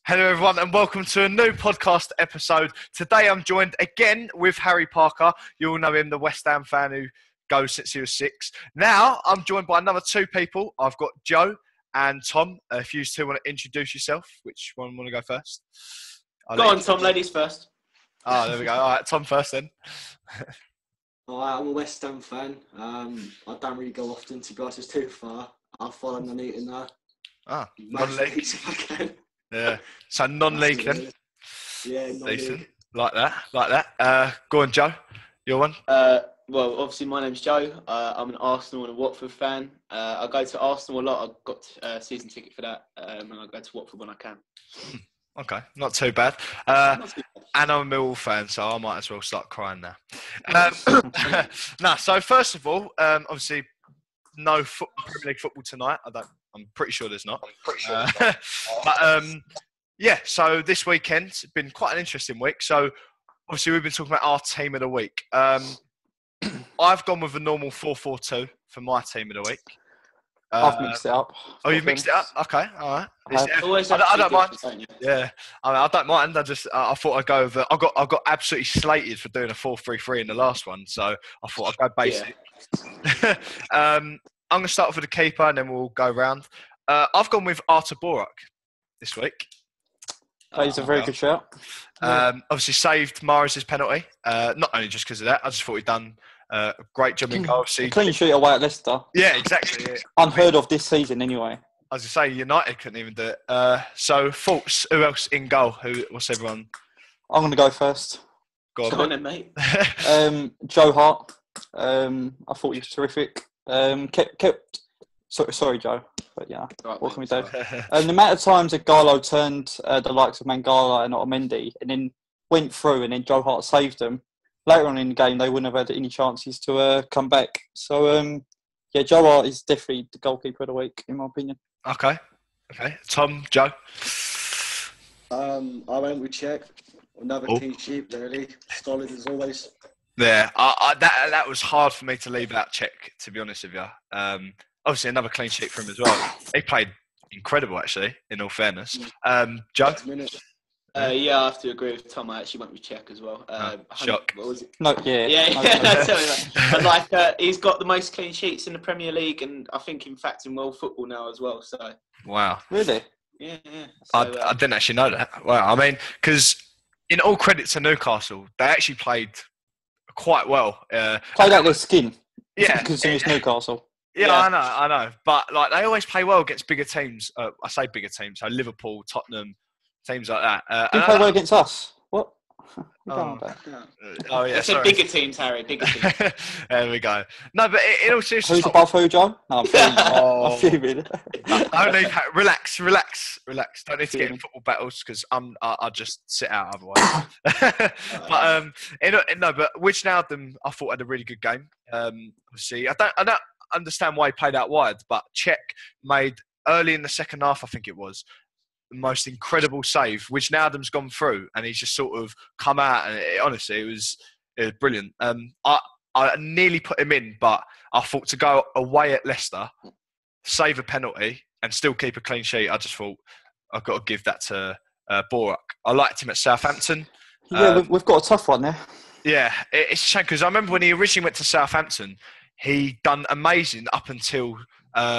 Hello everyone and welcome to a new podcast episode. Today I'm joined again with Harry Parker. You all know him, the West Ham fan who goes since he was 6. Now I'm joined by another 2 people. I've got Joe and Tom. If you two want to introduce yourself, which one want to go first? Go on, Tom, ladies first. Oh, there we go. All right, Tom first then. I'm a West Ham fan. I don't really go often to Glasses too far. I'll follow Nuneaton now. Ah, non-league. Yeah, so non-league then. Yeah, non-league. Decent. Like that. Go on, Joe. Your one? Well, obviously my name's Joe. I'm an Arsenal and a Watford fan. I go to Arsenal a lot. I've got a season ticket for that, and I go to Watford when I can. Okay, not too bad. And I'm a Millwall fan, so I might as well start crying now. So first of all, obviously, no Premier League football tonight. I'm pretty sure there's not. So this weekend's been quite an interesting week. So obviously we've been talking about our team of the week. I've gone with a normal 4-4-2 for my team of the week. I've mixed it up. Oh, you've mixed it up? Okay, all right. I don't mind. Yeah, I don't mind. I thought I'd go with. I got absolutely slated for doing a 4-3-3 in the last one, so I thought I'd go basic. Yeah. I'm going to start off with the keeper, and then we'll go round. I've gone with Artur Boruc this week. He's a very good shout. Obviously saved Mahrez's penalty. Not only just because of that, I just thought he'd done a great job in goal. A clean sheet away at Leicester. Yeah, exactly. Yeah. Unheard of this season, anyway. I was going to say, United couldn't even do it. So, thoughts, who else in goal? What's everyone? I'm going to go first. Go on then, mate. Joe Hart. I thought he was terrific. Sorry, Joe. But yeah, right, what can we do? The amount of times that Garlo turned the likes of Mangala and Otamendi and then went through and then Joe Hart saved them. Later on in the game, they wouldn't have had any chances to come back. So, Joe Hart is definitely the goalkeeper of the week, in my opinion. Okay. Tom, Joe? I went with Czech. Another clean sheet, really. Solid as always. Yeah, that was hard for me to leave out Czech, to be honest with you. Obviously, another clean sheet for him as well. He played incredible, actually, in all fairness. Joe? I have to agree with Tom. I actually went with Czech as well. Shock. What was it? No, yeah. I tell you that. But he's got the most clean sheets in the Premier League, and I think, in fact, in world football now as well. So. Wow. Really? Yeah. So, I didn't actually know that. Wow. I mean, because in all credit to Newcastle, they actually played quite well. Played out their skin. Yeah. Because it was Newcastle. Yeah, I know. But they always play well against bigger teams. I say bigger teams, so Liverpool, Tottenham, teams like that. Didn't play well against us. What? Oh yeah, I said bigger teams, Harry. Bigger teams. There we go. No, but in all seriousness, who's above who, John? No, I'm fuming. Relax. Don't need to get in football battles because I'll just sit out otherwise. But Wijnaldum, I thought had a really good game. Obviously, I don't understand why he played out wide, but Czech made early in the second half, I think it was, the most incredible save. Wijnaldum's gone through, and he's just sort of come out, and honestly, it was brilliant. I nearly put him in, but I thought to go away at Leicester, save a penalty, and still keep a clean sheet. I just thought I've got to give that to Boruc. I liked him at Southampton. Yeah, we've got a tough one there. Yeah, it's a shame because I remember when he originally went to Southampton, he done amazing up until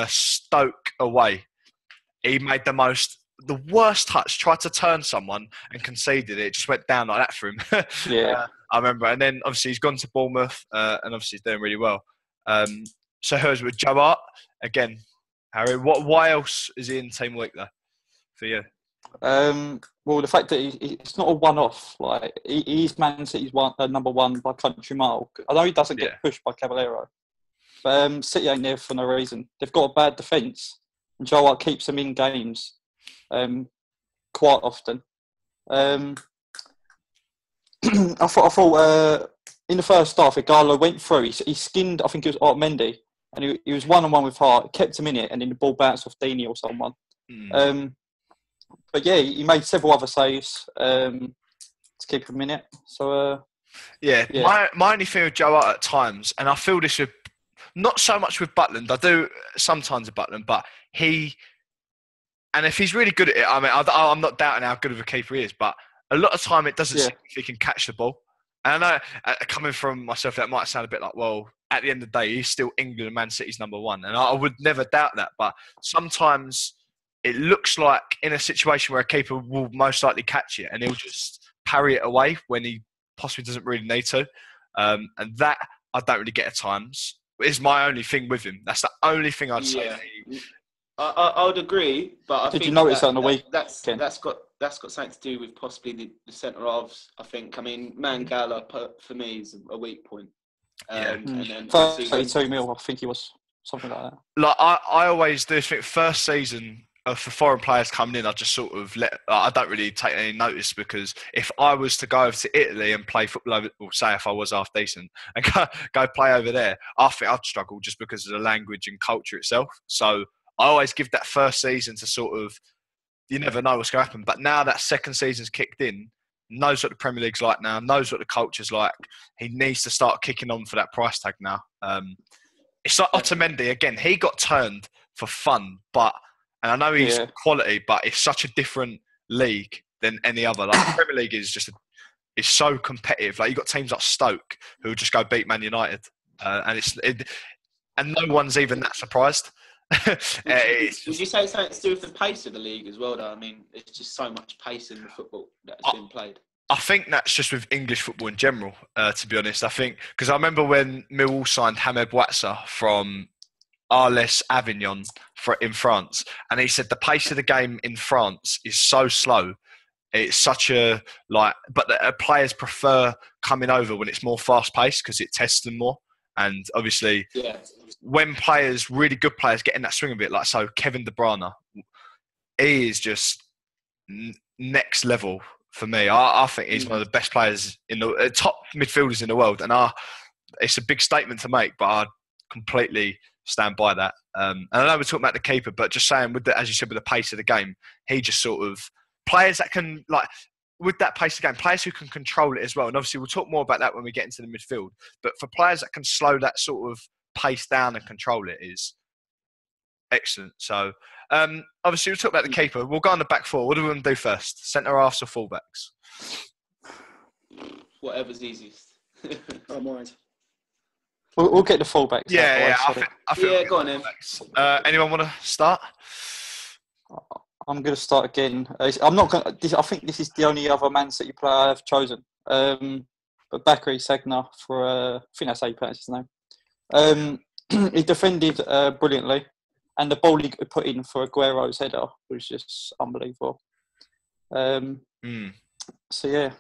Stoke away. He made the worst touch, tried to turn someone and conceded it. It just went down like that for him. Yeah. I remember. And then obviously he's gone to Bournemouth and obviously he's doing really well. So who's with Joe Hart? Again, Harry, why else is he in Team Week though for you? Well, the fact that it's not a one-off. Like he's Man City's number one by country mile. I know he doesn't get pushed by Caballero, but City ain't there for no reason. They've got a bad defence, and Joe Hart keeps them in games quite often. I thought in the first half, Igalo went through. He skinned, I think it was Otamendi, and he was one-on-one with Hart, kept him in it, and then the ball bounced off Deeney or someone. But yeah, he made several other saves to keep him in it. So my only thing with Joe Hart at times, and I feel this with not so much with Butland. I do sometimes with Butland, but he And if he's really good at it, I mean, I'm not doubting how good of a keeper he is, but a lot of time it doesn't seem if he can catch the ball. And I know, coming from myself, that might sound a bit like, well, at the end of the day, he's still England and Man City's number one. And I would never doubt that. But sometimes it looks like in a situation where a keeper will most likely catch it and he'll just parry it away when he possibly doesn't really need to. And that I don't really get at times. Is my only thing with him. That's the only thing I'd say. I would agree, but I think you notice that on the week? That's got something to do with possibly the centre halves. I think. I mean, Mangala for me is a weak point. And then 32 mil, I think he was something like that. Like I always do think first season for foreign players coming in, I just sort of I don't really take any notice, because if I was to go over to Italy and play football over, or say if I was half decent and go play over there, I think I'd struggle just because of the language and culture itself. So I always give that first season to sort of, you never know what's going to happen. But now that second season's kicked in, knows what the Premier League's like now, knows what the culture's like, he needs to start kicking on for that price tag now. It's like Otamendi, again, he got turned for fun, and I know he's quality, but it's such a different league than any other. Like the Premier League is is so competitive. Like you've got teams like Stoke who just go beat Man United, and no one's even that surprised. Would you say it's something to do with the pace of the league as well, though? I mean, it's just so much pace in the football that's been played. I think that's just with English football in general, to be honest. I think, because I remember when Millwall signed Hamed Bouatsa from Arles Avignon in France, and he said the pace of the game in France is so slow. It's such but the players prefer coming over when it's more fast paced because it tests them more. And obviously, when really good players, get in that swing of it, like so Kevin De Bruyne, he is just next level for me. I think he's one of the best players in the top midfielders in the world, and it's a big statement to make, but I completely stand by that. And I know we're talking about the keeper, but just saying, as you said, with the pace of the game, he just sort of players that can with that pace of the game, players who can control it as well. And obviously, we'll talk more about that when we get into the midfield. But for players that can slow that sort of pace down and control it is excellent. So, obviously, we'll talk about the keeper. We'll go on the back four. What do we want to do first? Centre halves or fullbacks? Whatever's easiest. I don't mind. We'll get the fullbacks. I think go on then. Anyone want to start? I'm going to start again. I'm not going. I think this is the only other Man City player I have chosen. But Bakary Sagna I think that's how you pronounce his name. He defended brilliantly, and the ball he put in for Aguero's header was just unbelievable. So yeah.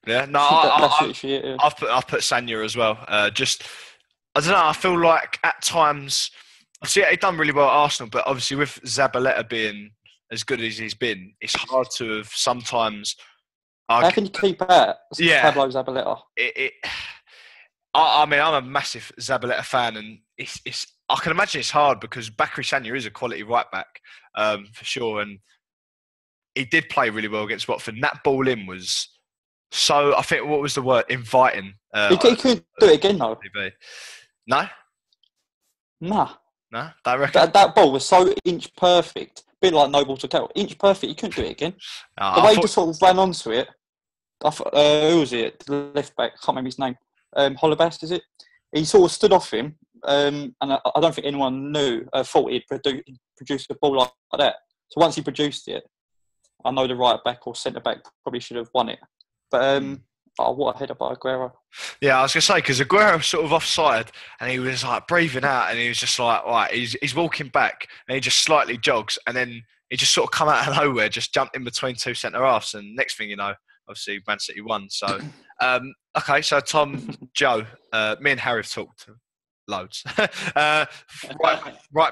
Yeah, no, I've put Sagna as well. I don't know. I feel like at times, see, he's done really well at Arsenal, but obviously with Zabaleta being as good as he's been, it's hard to have sometimes. How can you keep out Pablo Zabaleta? I mean, I'm a massive Zabaleta fan, and I can imagine it's hard because Bakary Sagna is a quality right back for sure, and he did play really well against Watford. And that ball in was so. I think what was the word? Inviting. He couldn't do it again though. No. Nah. No, don't reckon. That ball was so inch perfect. A bit like Noble to Kettle. Inch perfect. You couldn't do it again. The way he just sort of ran onto it. Who was it? The left back. I can't remember his name. Holebas, is it? He sort of stood off him, and I don't think anyone thought he'd produce a ball like that. So once he produced it, I know the right back or centre back probably should have won it. But what a header by Aguero. Yeah, I was going to say, because Aguero was sort of offside and he was like breathing out and he was just like, right, he's walking back and he just slightly jogs and then he just sort of come out of nowhere, just jumped in between two centre-halves, and next thing you know, obviously Man City won. So, okay, so Tom, Joe, me and Harry have talked loads. Right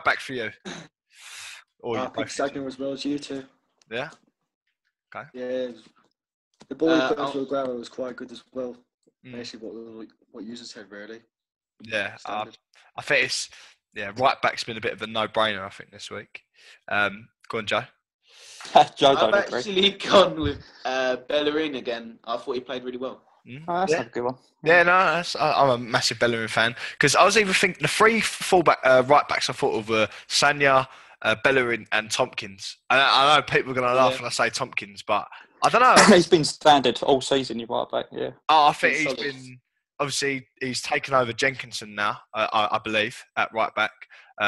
back for you. I picked Sagna as well as you two. Yeah? Okay. Yeah. The ball he put into Aguero was quite good as well. Basically what users said, really. Yeah, I think it's... Yeah, right back's been a bit of a no-brainer, I think, this week. Go on, Joe. I've actually gone with Bellerin again. I thought he played really well. Oh, that's not a good one. Yeah, no, I'm a massive Bellerin fan. Because I was even thinking the three right backs I thought of were Sagna, Bellerin and Tompkins. I know people are going to laugh when I say Tompkins, but I don't know. He's been standard all season, you're right back, yeah. I think he's been... Obviously, he's taken over Jenkinson now, I believe, at right back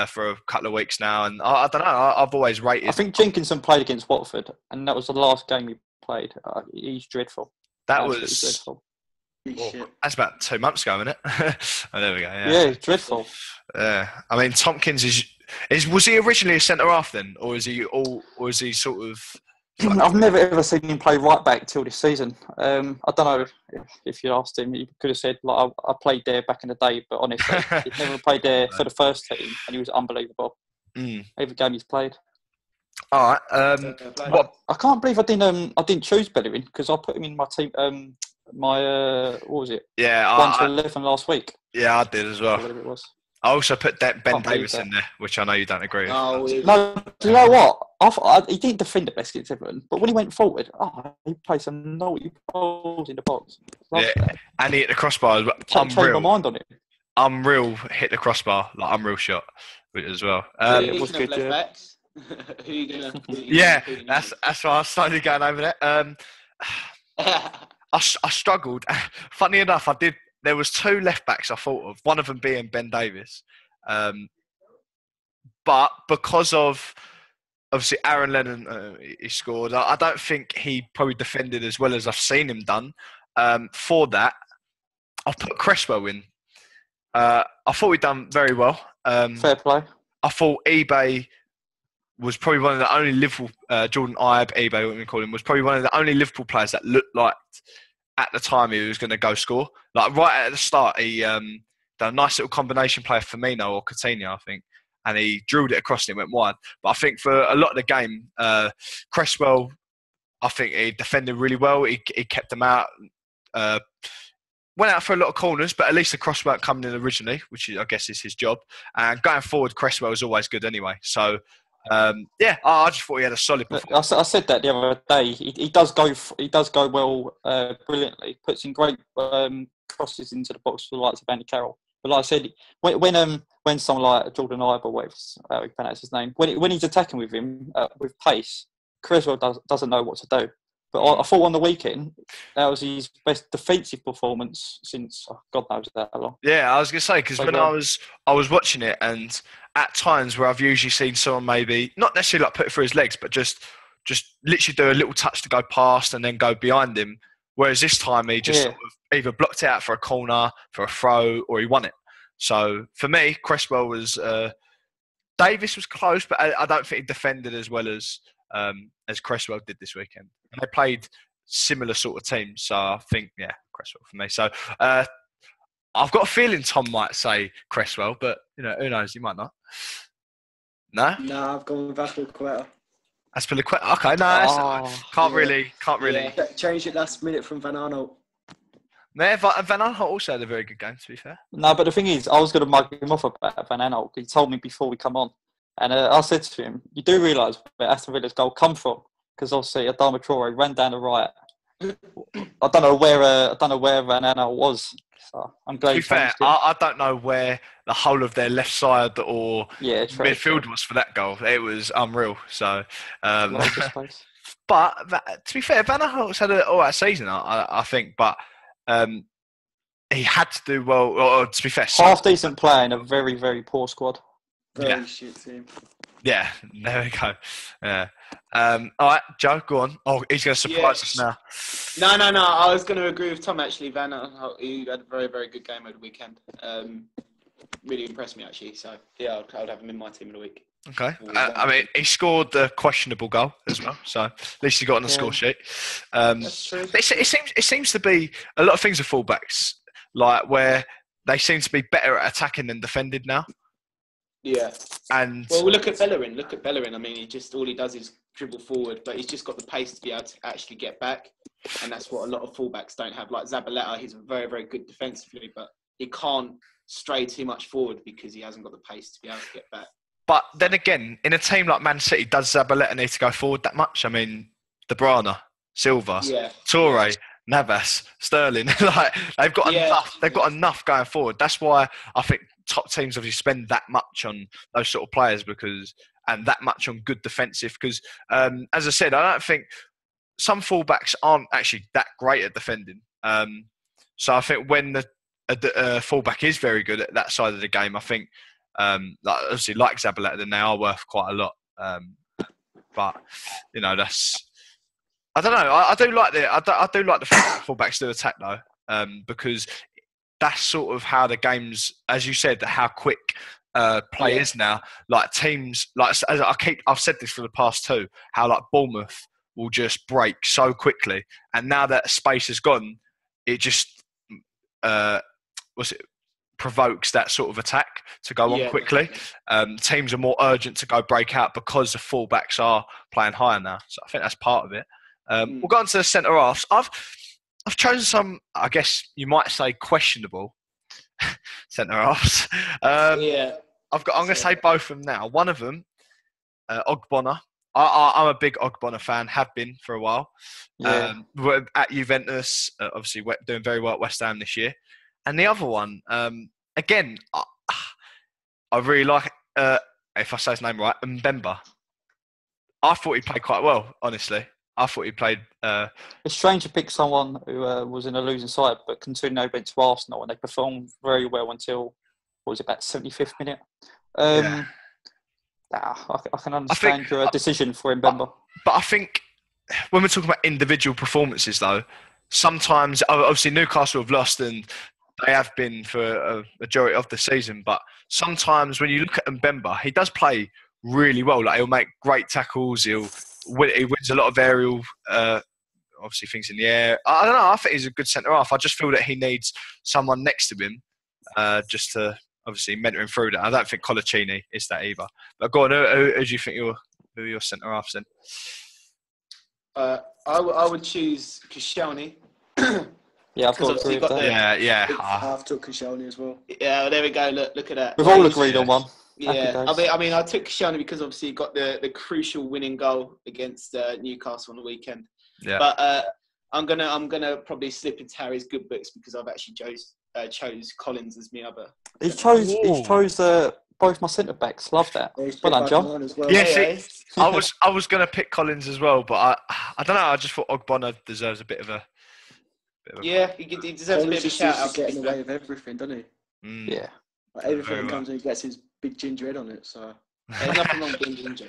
for a couple of weeks now. And I don't know, I've always rated... I think Jenkinson played against Watford, and that was the last game he played. He's dreadful. That Absolutely was... dreadful. That's about 2 months ago, isn't it? Oh, there we go, yeah. Yeah, dreadful. Yeah. I mean, Tompkins was he originally a centre-half then? Or is he sort of... I've never ever seen him play right back till this season. I don't know if you asked him, he could have said, like, I played there back in the day, but honestly, he'd never played there for the first team, and he was unbelievable. Every game he's played. All right. I can't believe I didn't choose Bellerin because I put him in my team. What was it? Yeah, 1 to 11 last week. Yeah, I did as well. Whatever it was. I also put Ben Davis in there, which I know you don't agree with. No, do you know what? He didn't defend the best against everyone, but when he went forward, he played some naughty balls in the box. And he hit the crossbar. Changed my mind on it. Unreal hit the crossbar, like unreal shot as well. It was good. Who are you gonna? Yeah, that's why I started going over there. I struggled. Funny enough, I did. There was 2 left backs I thought of. One of them being Ben Davis, but because of obviously Aaron Lennon, he scored. I don't think he probably defended as well as I've seen him done. For that, I'll put Cresswell in. I thought he'd done very well. Fair play. I thought eBay was probably one of the only Liverpool, Jordan Ibe, eBay, what we call him, was probably one of the only Liverpool players that looked like at the time he was going to go score. Like right at the start, he done a nice little combination play for Firmino or Coutinho, I think, and he drilled it across and it went wide. But I think for a lot of the game, Cresswell, I think he defended really well. He kept them out. Went out for a lot of corners, but at least the cross weren't coming in originally, which I guess is his job. And going forward, Cresswell is always good anyway. So, I just thought he had a solid performance. I said that the other day. He does go well brilliantly. Puts in great crosses into the box for the likes of Andy Carroll. But like I said, when someone like Jordan Ibe or whatever he pronounced his name, when he's attacking with him with pace, Cresswell doesn't know what to do. But I thought on the weekend, that was his best defensive performance since, God knows how long. Yeah, I was going to say, because when I was watching it, and at times where I've usually seen someone maybe, not necessarily like put it through his legs, but just literally do a little touch to go past and then go behind him. Whereas this time he just sort of either blocked it out for a corner, for a throw, or he won it. So for me, Cresswell was... Davis was close, but I don't think he defended as well as Cresswell did this weekend. And they played similar sort of teams, so I think, Cresswell for me. So I've got a feeling Tom might say Cresswell, but who knows? He might not. No, I've gone with Aspilicueta. Aspilicueta. Okay, no, can't really. Yeah, changed it last minute from Van Arnold. Yeah, Van Aanholt also had a very good game, to be fair. No, but the thing is, I was going to mug him off about Van Aanholt. He told me before we come on. And I said to him, you do realise where Aston Villa's goal come from? Because obviously Adama Traore ran down the right. I don't know where Van Aanholt was. So I'm glad. To be fair, I don't know where the whole of their left side or midfield was for that goal. It was unreal. So, but to be fair, Van Aanholt's had an alright season, I think. But he had to do well. Or, to be fair, half decent play in a very, very poor squad. Very shit team. Yeah, there we go. Yeah. All right, Joe, go on. Oh, he's going to surprise us now. No. I was going to agree with Tom, actually. Van Aanholt, he had a very, very good game over the weekend. Really impressed me, actually. So, I would have him in my team of the week. Okay. I mean, he scored the questionable goal as well. So, at least he got on the score sheet. That's true. It seems to be a lot of things with fullbacks, like where they seem to be better at attacking than defending now. Yeah. And we'll look at Bellerin. I mean, all he does is dribble forward, but he's just got the pace to be able to actually get back. And that's what a lot of fullbacks don't have. Like Zabaleta, he's very, very good defensively, but he can't stray too much forward because he hasn't got the pace to be able to get back. But then again, in a team like Man City, does Zabaleta need to go forward that much? I mean, De Bruyne, Silva, Toure, Navas, Sterling, like they've got enough. They've got enough going forward. That's why I think top teams obviously spend that much on those sort of players and that much on good defensive. Because, as I said, I don't think some fullbacks aren't actually that great at defending. So I think when the fullback is very good at that side of the game, I think, obviously, like Zabaleta, then they are worth quite a lot. But that's. I don't know. I do like the fullbacks do attack though, because that's sort of how the game's, as you said, how quick play is now. Like teams, I've said this for the past two, how like Bournemouth will just break so quickly, and now that space has gone, it just provokes that sort of attack to go on quickly. Teams are more urgent to go break out because the fullbacks are playing higher now. So I think that's part of it. We'll go on to the centre halves. I've chosen some, I guess you might say, questionable centre halves. I'm going to say both of them now. One of them, Ogbonna. I'm a big Ogbonna fan, have been for a while. We're at Juventus, obviously doing very well at West Ham this year. And the other one, again, I really like, if I say his name right, Mbemba. I thought he played quite well, honestly. I thought he played... It's strange to pick someone who was in a losing side, but Coutinho went to Arsenal and they performed very well until, what was it, about 75th minute? I can understand your decision for Mbemba. But I think when we're talking about individual performances, though, sometimes, obviously Newcastle have lost and they have been for a majority of the season, but sometimes when you look at Mbemba, he does play really well. Like, he'll make great tackles, he wins a lot of aerial, obviously things in the air. I don't know, I think he's a good centre-half. I just feel that he needs someone next to him just to obviously mentor him through that. I don't think Colaccini is that either. But go on, who do you think who are your centre-halves then? I would choose Koscielny. Yeah, I've got to agree with that. I've took Koscielny as well. Yeah, well, there we go. Look at that. We've all agreed on one. Yeah, I mean, I took Koscielny because obviously he got the crucial winning goal against Newcastle on the weekend. Yeah. But I'm gonna probably slip into Harry's good books because I've actually chose Collins as my other. He chose both my centre backs. Love that. Well done, John. Well. Yeah, I was gonna pick Collins as well, but I don't know. I just thought Ogbonna deserves a bit of a. Yeah, he deserves a bit of a shout out. Getting away with everything, doesn't he? Yeah. Like, everything that comes in, he gets his big ginger head on it. So there's nothing wrong with being ginger.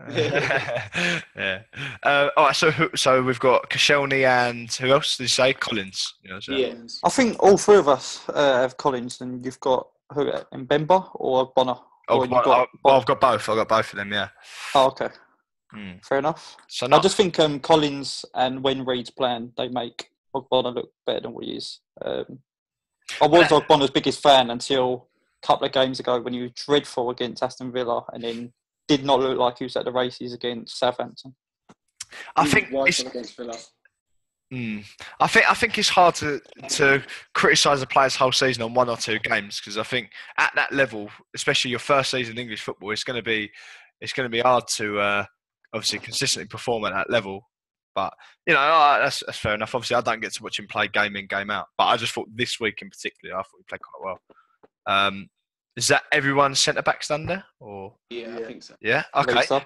Yeah. All right. So we've got Koscielny and who else did you say? Collins. Yeah. I think all three of us have Collins, and you've got who? Mbemba or Ogbonna? I've got both. I've got both of them. Yeah. Oh, okay. Fair enough. So I just think Collins and when Reed's playing, they make Ogbonna look better than what he is. I was Ogbonna's biggest fan until a couple of games ago when he was dreadful against Aston Villa and then did not look like he was at the races against Southampton. I think it's hard to criticise a player's whole season on one or two games because I think at that level, especially your first season in English football, it's going to be hard to obviously consistently perform at that level. But, that's fair enough. Obviously, I don't get to watch him play game in, game out. But I just thought this week in particular, I thought he played quite well. Is that everyone's centre-backs done there? Or? Yeah, I think so. Yeah? Okay. So.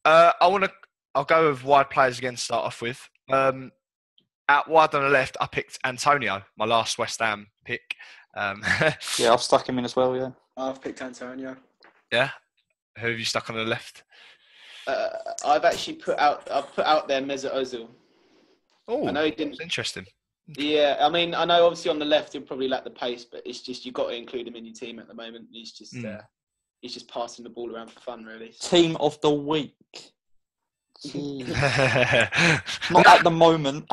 I'll go with wide players again to start off with. Out wide on the left, I picked Antonio, my last West Ham pick. Yeah, I've stuck him in as well, yeah. I've picked Antonio. Yeah? Who have you stuck on the left? I've actually put out there Mesut Ozil. Oh, I know he didn't. That's interesting. Yeah, I mean, I know obviously on the left he'll probably lack the pace, but it's just you've got to include him in your team at the moment. He's just passing the ball around for fun, really. Team of the week. Not at the moment.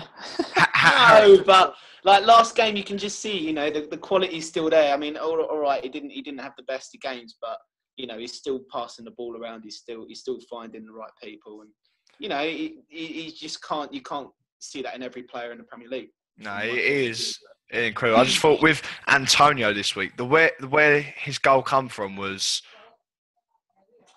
No, but like last game, you can just see, the quality's still there. I mean, all right, he didn't have the best of games, but. He's still passing the ball around. He's still finding the right people, and he just can't. You can't see that in every player in the Premier League. No, it is incredible. I just thought with Antonio this week, the way his goal come from was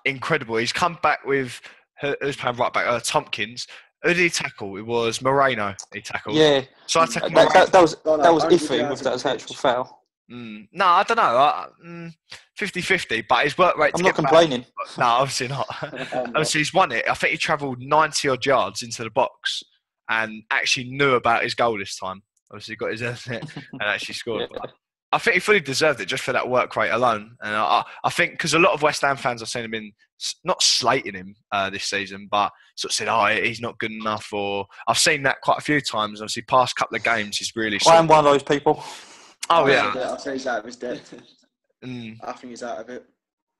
incredible. He's come back with who's playing right back, Tompkins. Who did he tackle? It was Moreno. He tackled. Yeah. So I tackled. That was iffy with that as actual foul. No, I don't know. 50-50, but his work rate. I'm not complaining. No, obviously not. Obviously, he's won it. I think he travelled 90 odd yards into the box and actually knew about his goal this time. Obviously, got his and actually scored. Yeah. I think he fully deserved it just for that work rate alone. And I think because a lot of West Ham fans I've seen him in, not slating him this season, but sort of said, "Oh, he's not good enough." Or I've seen that quite a few times. Obviously, past couple of games, he's really. I am one of those people. Oh yeah. I'll say he's out of his depth. Mm. I think he's out of it.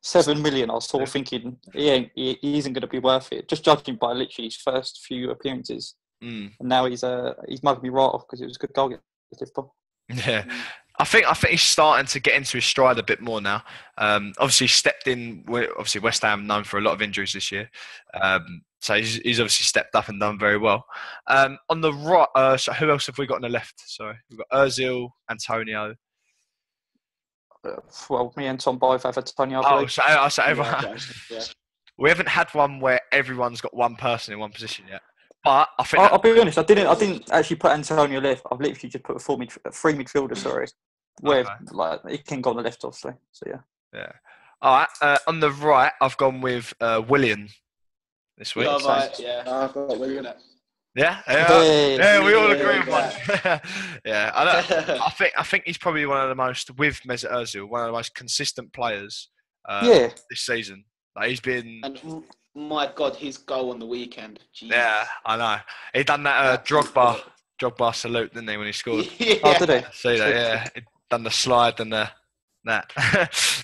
7 million. I was sort of thinking he isn't going to be worth it. Just judging by literally his first few appearances, and now he's mugged me right off because it was a good goal against Liverpool. Yeah. I think he's starting to get into his stride a bit more now. Obviously, stepped in. Obviously, West Ham known for a lot of injuries this year, so he's obviously stepped up and done very well. On the right, so who else have we got on the left? Sorry, we've got Ozil, Antonio. Well, me and Tom both have Antonio. Oh, so everyone. Yeah. We haven't had one where everyone's got one person in one position yet. But I think I'll be honest. I didn't actually put Antonio left. I've literally just put three midfielders. Sorry, where like he can go on the left, obviously. So yeah. Yeah. All right. On the right, I've gone with William this week. Oh, right, yeah. I've got William. Yeah, we all agree with one. Yeah, I think he's probably one of the most, with Mesut Ozil, one of the most consistent players. This season. Like he's been. And my God, his goal on the weekend. Jesus. Yeah, I know. He done that Drogba salute, didn't he, when he scored? Yeah. Oh, did he? See that? Yeah, he done the slide and that.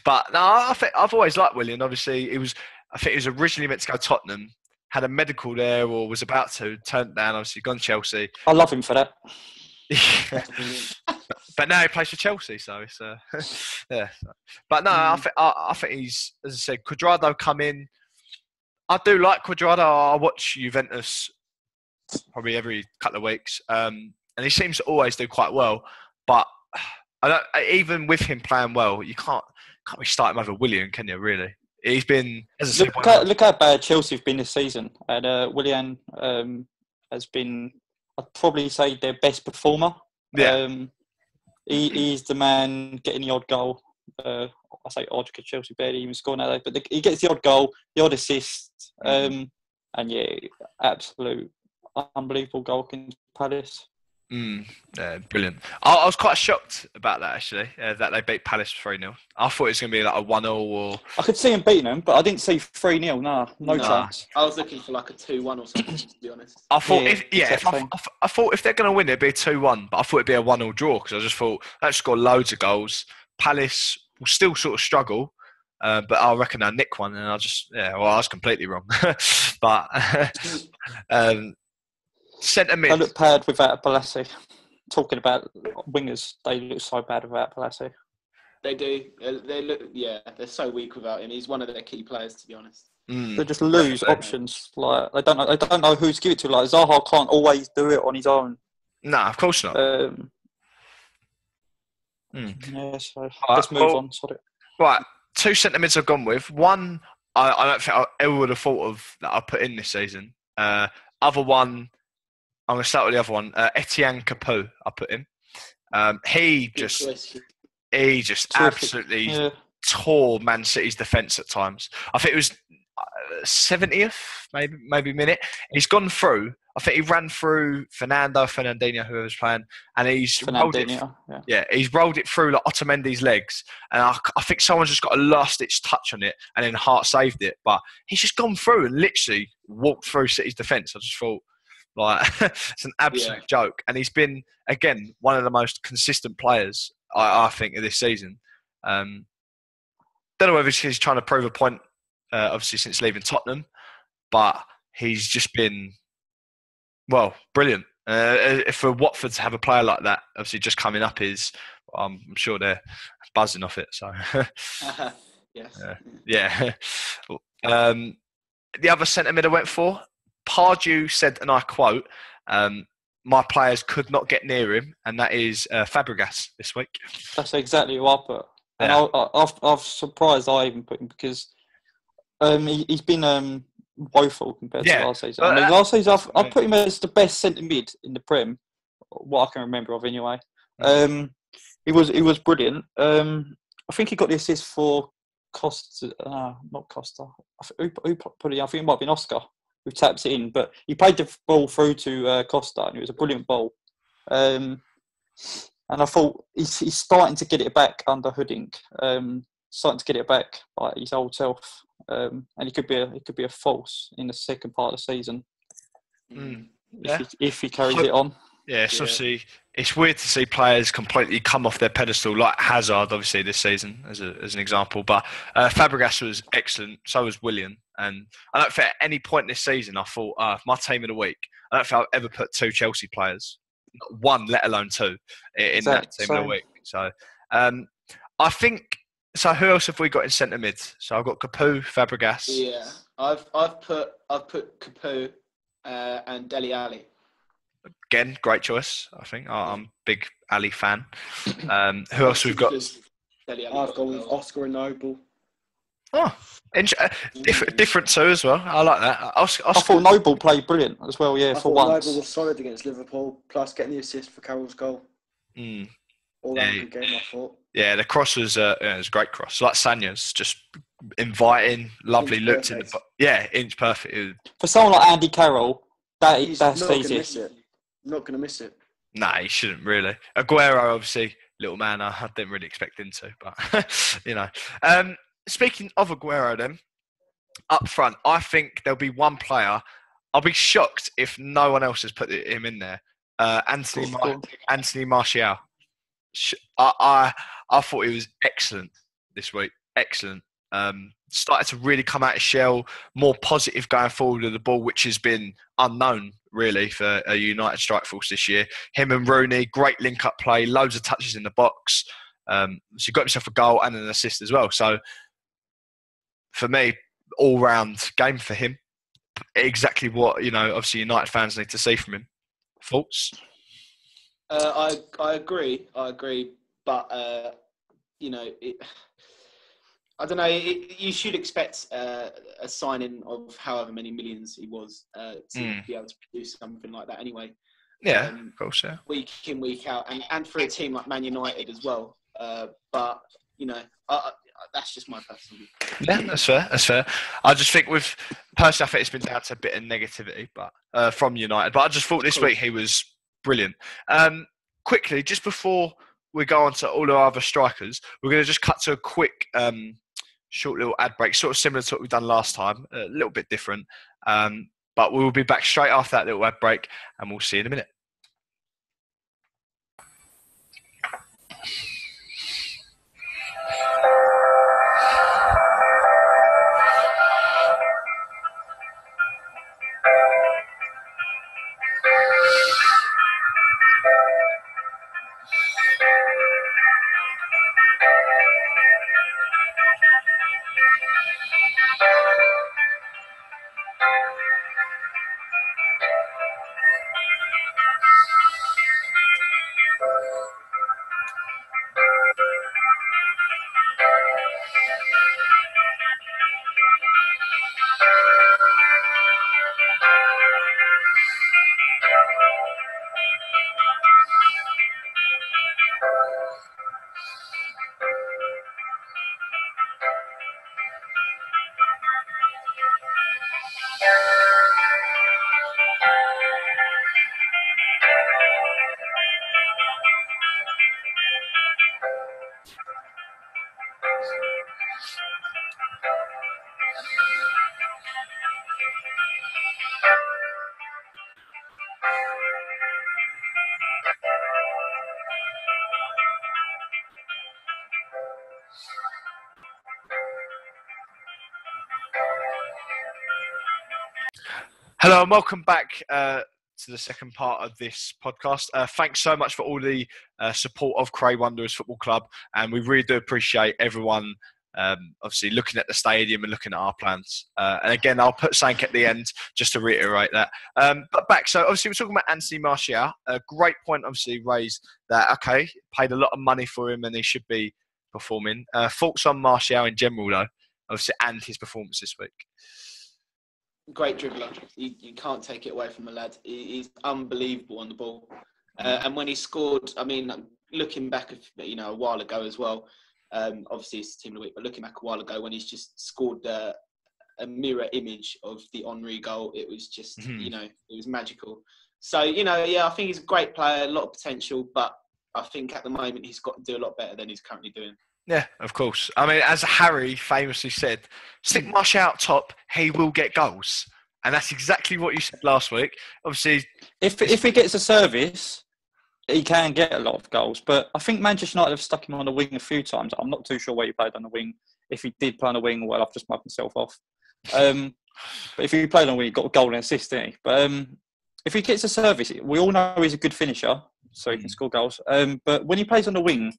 But no, I think I've always liked William. Obviously, I think he was originally meant to go Tottenham. Had a medical there or was about to, turned down, obviously gone Chelsea. I love him for that. But now he plays for Chelsea, so it's yeah. But no, I think he's, as I said, Cuadrado come in. I do like Cuadrado. I watch Juventus probably every couple of weeks, and he seems to always do quite well. But even with him playing well, you can't really start him over William, can you? Really? He's been, as I said, look how bad Chelsea have been this season, and Willian has been, I'd probably say, their best performer. Yeah. He's the man getting the odd goal. I say odd because Chelsea barely even score now, but he gets the odd goal, the odd assist, and yeah, absolute unbelievable goal against Palace. Yeah, brilliant. I was quite shocked about that actually, that they beat Palace 3-0. I thought it was going to be like a 1-0 or. I could see him beating them, but I didn't see 3-0. No chance. I was looking for like a 2-1 or something, to be honest. I thought I thought if they're going to win, it'd be a 2-1, but I thought it'd be a 1-0 draw because I just thought they've scored loads of goals. Palace will still sort of struggle, but I reckon they'll nick one, and I was completely wrong. But centre mid. They look bad without Balassi. Talking about wingers, they look so bad without Balassi. They do. They look. Yeah, they're so weak without him. He's one of their key players, to be honest. They just lose options. Like they don't know who to give it to. Like Zaha can't always do it on his own. No, of course not. Yeah, so let's move on. Sorry. Right, 2 centre mids I've gone with. One, I don't think I ever would have thought of that I put in this season. Other one. I'm going to start with the other one. Etienne Capoue, I put in. He just absolutely tore Man City's defence at times. I think it was 70th, maybe minute. He's gone through. I think he ran through Fernandinho, whoever's playing, and he's rolled it through like Otamendi's legs. And I think someone's just got a last-ditch touch on it, and then Hart saved it. But he's just gone through and literally walked through City's defence. I just thought, like, it's an absolute joke. And he's been, again, one of the most consistent players, I think, of this season. Don't know whether he's trying to prove a point, obviously, since leaving Tottenham, but he's just been, well, brilliant. For Watford to have a player like that, obviously, just coming up is, I'm sure they're buzzing off it. So, yes. Yeah. The other centre mid I went for, Pardew said, and I quote, my players could not get near him, and that is Fabregas this week. That's exactly what I put. And I'm surprised I even put him because he's been woeful compared to last season. I mean, last season I put him as the best centre mid in the Prem, what I can remember of anyway. He was brilliant. I think he got the assist for Costa, not Costa. Who put it? I think it might have been Oscar who tapped it in, but he played the ball through to Costa, and it was a brilliant ball. And I thought he's starting to get it back under Hooding, starting to get it back like his old self, and he could be a force in the second part of the season if he carries it on. Yeah, it's obviously it's weird to see players completely come off their pedestal, like Hazard, obviously this season as an example. But Fabregas was excellent. So was Willian, and I don't think at any point this season I thought my team of the week. I don't think I've ever put 2 Chelsea players, not one, let alone 2, in that team of the week. So I think. So who else have we got in centre mid? So I've got Capoue, Fabregas. Yeah, I've put Capoue and Dele Alli. Again, great choice. I think I'm a big Ali fan. Who else we've got? I've gone with Oscar and Noble. Oh, different too as well. I like that. Oscar. I thought Noble played brilliant as well. Yeah, for once. Noble was solid against Liverpool, plus getting the assist for Carroll's goal. All that good game, I thought. Yeah, the cross was it was a great cross. Like Sanya's, just inviting, lovely, looked in the inch perfect. For someone like Andy Carroll, that's easy. Not going to miss it. Nah, he shouldn't really. Aguero, obviously, little man. I didn't really expect him to, but you know. Speaking of Aguero, then up front, I think there'll be one player. I'll be shocked if no one else has put him in there. Anthony Martial. I thought he was excellent this week. Excellent. Started to really come out of shell, more positive going forward with the ball, which has been unknown really for a United strike force this year. Him and Rooney, great link-up play, loads of touches in the box. So he got himself a goal and an assist as well. So for me, all-round game for him. Exactly what, obviously United fans need to see from him. Thoughts? I agree, but I don't know. You should expect a signing of however many millions he was to be able to produce something like that anyway. Yeah, of course, yeah. Week in, week out, and for a team like Man United as well. But that's just my personal view. Yeah, that's fair. I just think personally, I think it's been down to a bit of negativity, but from United. But I just thought this week he was brilliant. Quickly, just before we go on to all our other strikers, we're going to just cut to a quick, short little ad break, sort of similar to what we've done last time, a little bit different. But we will be back straight after that little ad break, and we'll see you in a minute. Hello and welcome back to the second part of this podcast. Thanks so much for all the support of Cray Wanderers Football Club, and we really do appreciate everyone obviously looking at the stadium and looking at our plans. And again, I'll put something at the end just to reiterate that. But back, so obviously we're talking about Anthony Martial. A great point obviously raised that, okay, paid a lot of money for him and he should be performing. Thoughts on Martial in general though, obviously, and his performance this week? Great dribbler. You can't take it away from the lad. He's unbelievable on the ball. And when he scored, I mean, looking back, a while ago as well. Obviously, it's Team of the Week, but looking back a while ago when he's just scored a mirror image of the Henry goal, it was just, it was magical. So, I think he's a great player, a lot of potential, but I think at the moment he's got to do a lot better than he's currently doing. Yeah, of course. I mean, as Harry famously said, stick Martial out top, he will get goals. And that's exactly what you said last week. Obviously, if he gets a service, he can get a lot of goals. But I think Manchester United have stuck him on the wing a few times. I'm not too sure where he played on the wing. If he did play on the wing, well, I've just mugged myself off. But if he played on the wing, he got a goal and assist, didn't he? But if he gets a service, we all know he's a good finisher, so he can score goals. But when he plays on the wing,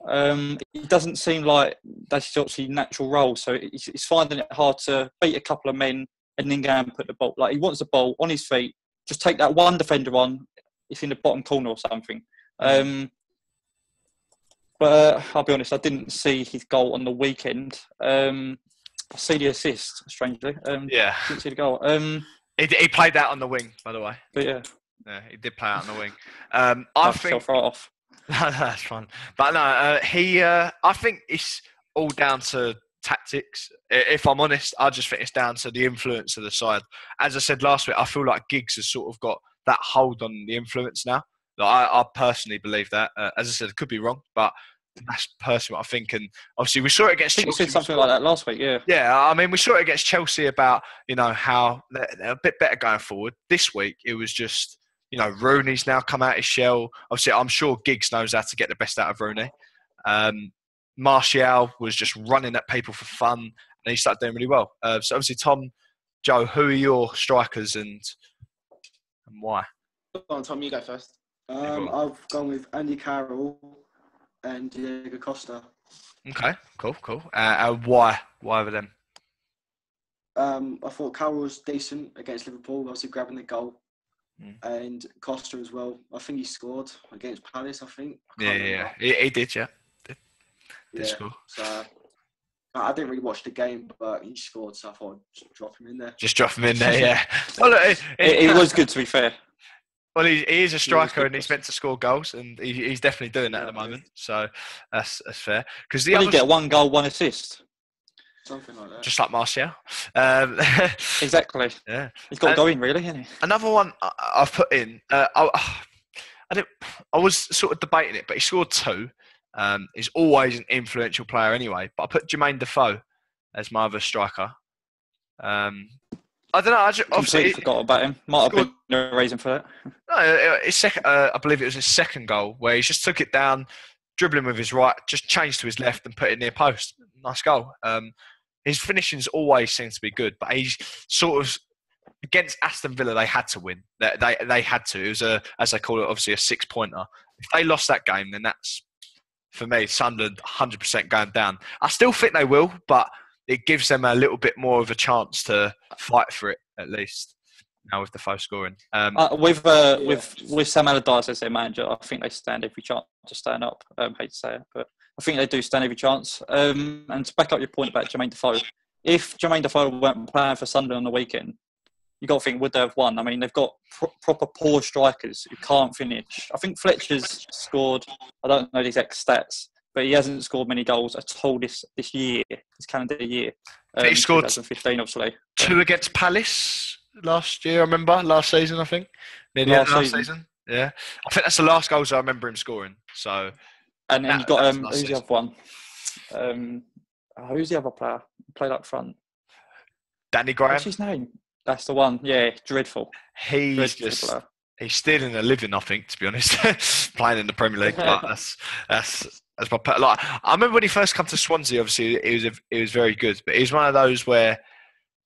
it doesn't seem like that's his obviously natural role. So he's finding it hard to beat a couple of men and then go and put the ball. Like, he wants the ball on his feet, just take that one defender on, if in the bottom corner or something. But I'll be honest, I didn't see his goal on the weekend. I see the assist, strangely. yeah. Didn't see the goal. He played out on the wing, by the way. But yeah. Yeah, he did play out on the wing. I think... right off. That's fun. But no, I think it's all down to tactics. If I'm honest, I just think it's down to the influence of the side. As I said last week, I feel like Giggs has sort of got that hold on the influence now. Like, I personally believe that. As I said, it could be wrong, but that's personally what I think. And obviously, we saw it against Chelsea. You said something like that last week, yeah. Yeah, I mean, we saw it against Chelsea about, how they're a bit better going forward. This week, it was just... Rooney's now come out his shell. Obviously, I'm sure Giggs knows how to get the best out of Rooney. Martial was just running at people for fun, and he started doing really well. So obviously, Tom, Joe, who are your strikers and why? Go on, Tom, you go first. I've gone with Andy Carroll and Diego Costa. Okay, cool. Why? Why over them? I thought Carroll was decent against Liverpool, obviously grabbing the goal. And Costa as well. I think he scored against Palace, I think. Yeah. He did, yeah. Did score. So I didn't really watch the game, but he scored, so I thought I'd just drop him in there. Just drop him in there, yeah. Well, look, it was good, to be fair. Well, he is a striker and he's meant to score goals, and he's definitely doing that at the moment. So that's fair. Because he get 1 goal, 1 assist. Something like that. Just like Martial. Exactly. Yeah. He's got to go in, really, hasn't he? Another one I've put in, I was sort of debating it, but he scored 2. He's always an influential player anyway, but I put Jermaine Defoe as my other striker. I don't know. I completely forgot about him. Might have been a reason for that. No, his second, I believe it was his second goal, where he just took it down, dribbling with his right, just changed to his left and put it near post. Nice goal. His finishings always seem to be good, but he's sort of against Aston Villa. They had to win. They had to. It was as they call it, obviously a 6-pointer. If they lost that game, then that's, for me, Sunderland 100% going down. I still think they will, but it gives them a little bit more of a chance to fight for it, at least. Now with Defoe scoring. With Sam Allardyce as their manager, I think they stand every chance to stand up. Hate to say it, but I think they do stand every chance. And to back up your point about Jermaine Defoe, if Jermaine Defoe weren't playing for Sunderland on the weekend, you got to think, would they have won? I mean, they've got proper poor strikers who can't finish. I think Fletcher's scored, I don't know the exact stats, but he hasn't scored many goals at all this year, this calendar year. He scored 2015, obviously. 2 against Palace last year, I remember. Last season, I think. Near the end of last season. Yeah. I think that's the last goals I remember him scoring. So... And then you've got, who's the other one? Who's the other player? Played up front. Danny Graham. What's his name? That's the one. Yeah, dreadful. He's stealing a living, I think, to be honest, playing in the Premier League. But that's my like. I remember when he first came to Swansea. Obviously, he was very good, but he's one of those where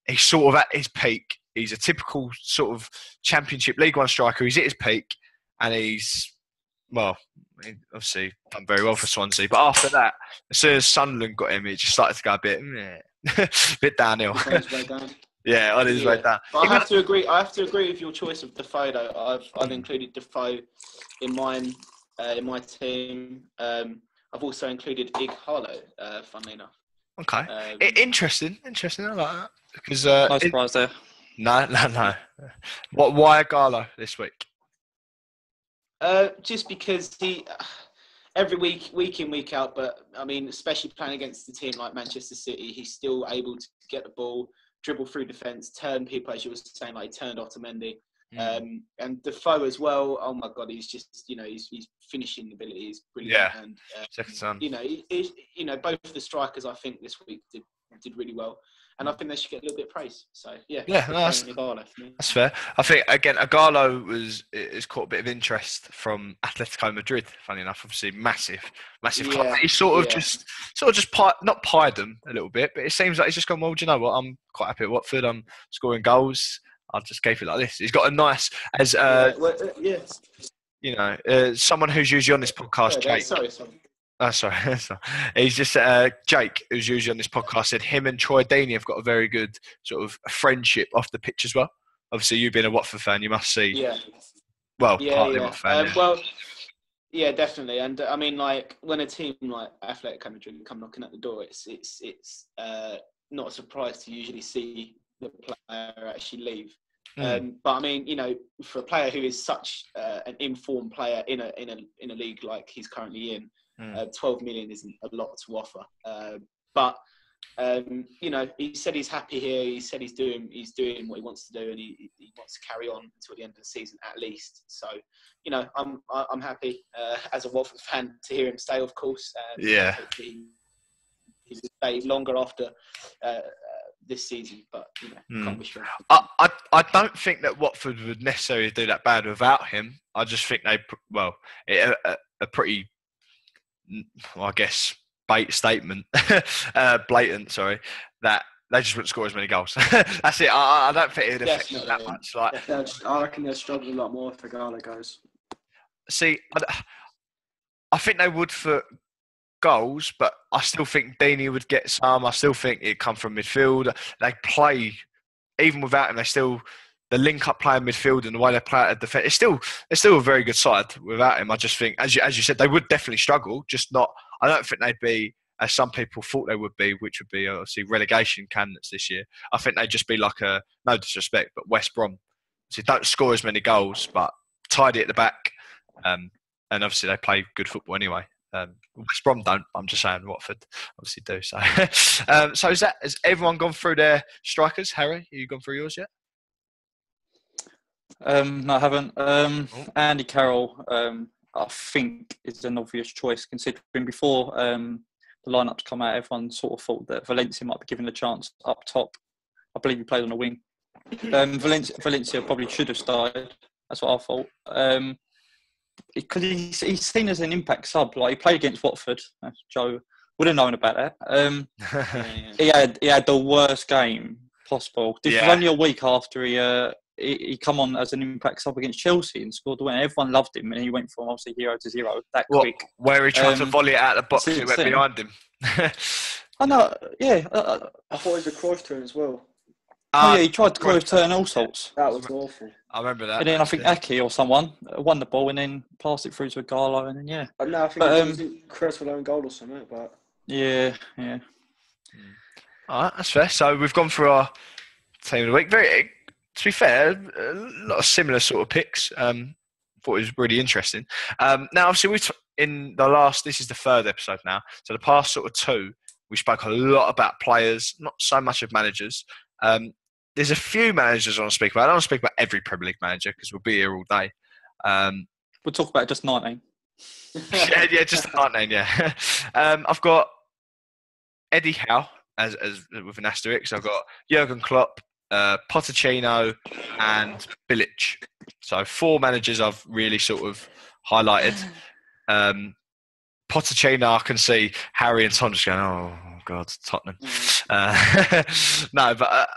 he's sort of at his peak. He's a typical sort of Championship League One striker. He's at his peak, and he's obviously done very well for Swansea. But after that, as soon as Sunderland got him, it just started to go a bit downhill. Yeah, on his way down. But I have to agree with your choice of Defoe, though. I've included Defoe in mine, in my team. I've also included Ig Harlow, funnily enough. Okay. Interesting. I like that. Because, no surprise there. No. Why Garlo this week? Just because he every week in, week out, but I mean, especially playing against a team like Manchester City, he's still able to get the ball, dribble through defence, turn people, as you were saying, like he turned Otamendi. And Defoe as well. Oh my God, he's just his finishing ability is brilliant. Yeah. And Second son. Both the strikers I think this week did really well, and I think they should get a little bit of praise. So yeah, that's fair. I think again, Agallo is caught a bit of interest from Atletico Madrid. Funny enough, obviously massive club. He sort of just not pied them a little bit, but it seems like he's just gone. Well, do you know what? I'm quite happy at Watford. I'm scoring goals. I'll just keep it like this. He's got a nice someone who's usually on this podcast, Jake. Sorry. Sorry. He's just Jake, who's usually on this podcast, said him and Troy Deeney have got a very good sort of friendship off the pitch as well. Obviously, you being a Watford fan, you must see. Yeah. Well, partly Watford fan. Well, yeah, definitely. And I mean, like when a team like Atletico Madrid come knocking at the door, it's not a surprise to usually see the player actually leave. But I mean, for a player who is such an informed player in a league like he's currently in, 12 million isn't a lot to offer. But he said he's happy here. He said he's doing what he wants to do, and he wants to carry on until the end of the season at least. So, I'm happy as a Watford fan to hear him stay, of course. Yeah. He will stay longer after this season, but can't wish for it. I don't think that Watford would necessarily do that bad without him. I just think a pretty, I guess, blatant, that they just wouldn't score as many goals. That's it. I don't think it would affect them that much. I reckon they'll struggle a lot more if Agallo goes. See, I think they would for goals, but I still think Deeney would get some. I still think it'd come from midfield. They play, even without him, the link-up play in midfield and the way they play at defence. It's still a very good side without him. I just think, as you said, they would definitely struggle. Just not. I don't think they'd be, as some people thought they would be, which would be obviously relegation candidates this year. I think they'd just be like no disrespect, but West Brom. So don't score as many goals, but tidy at the back, and obviously they play good football anyway. West Brom don't. I'm just saying Watford obviously do. So, so has everyone gone through their strikers? Harry, have you gone through yours yet? No, I haven't. Andy Carroll, I think is an obvious choice considering before the lineups come out, everyone sort of thought that Valencia might be given a chance up top. I believe he played on the wing. Valencia probably should have started. That's what I thought. Because he's seen as an impact sub. Like he played against Watford. Joe would have known about that. He had the worst game possible. This was only a week after he come on as an impact sub against Chelsea and scored the win. Everyone loved him, and he went from obviously 0-0 quick. Where he tried to volley it out of the box, it went behind him. I know. Yeah, I thought it was a Cruyff turn as well. He tried to Cruyff turn all sorts. That was awful. I remember that. And then I think Aki or someone won the ball and then passed it through to Agallo, and then No, I think it was Cruyff's own goal or something. But yeah. All right, that's fair. So we've gone through our team of the week. To be fair, a lot of similar sort of picks. Thought it was really interesting. Now, obviously, this is the third episode now. So the past sort of two, we spoke a lot about players, not so much of managers. There's a few managers I want to speak about. I don't want to speak about every Premier League manager because we'll be here all day. We'll talk about just 19. yeah, just 19, yeah. I've got Eddie Howe as with an asterisk. I've got Jurgen Klopp, Pochettino and Bilic. So 4 managers I've really sort of highlighted. Pochettino, I can see Harry and Tom just going, oh, God, Tottenham. No, but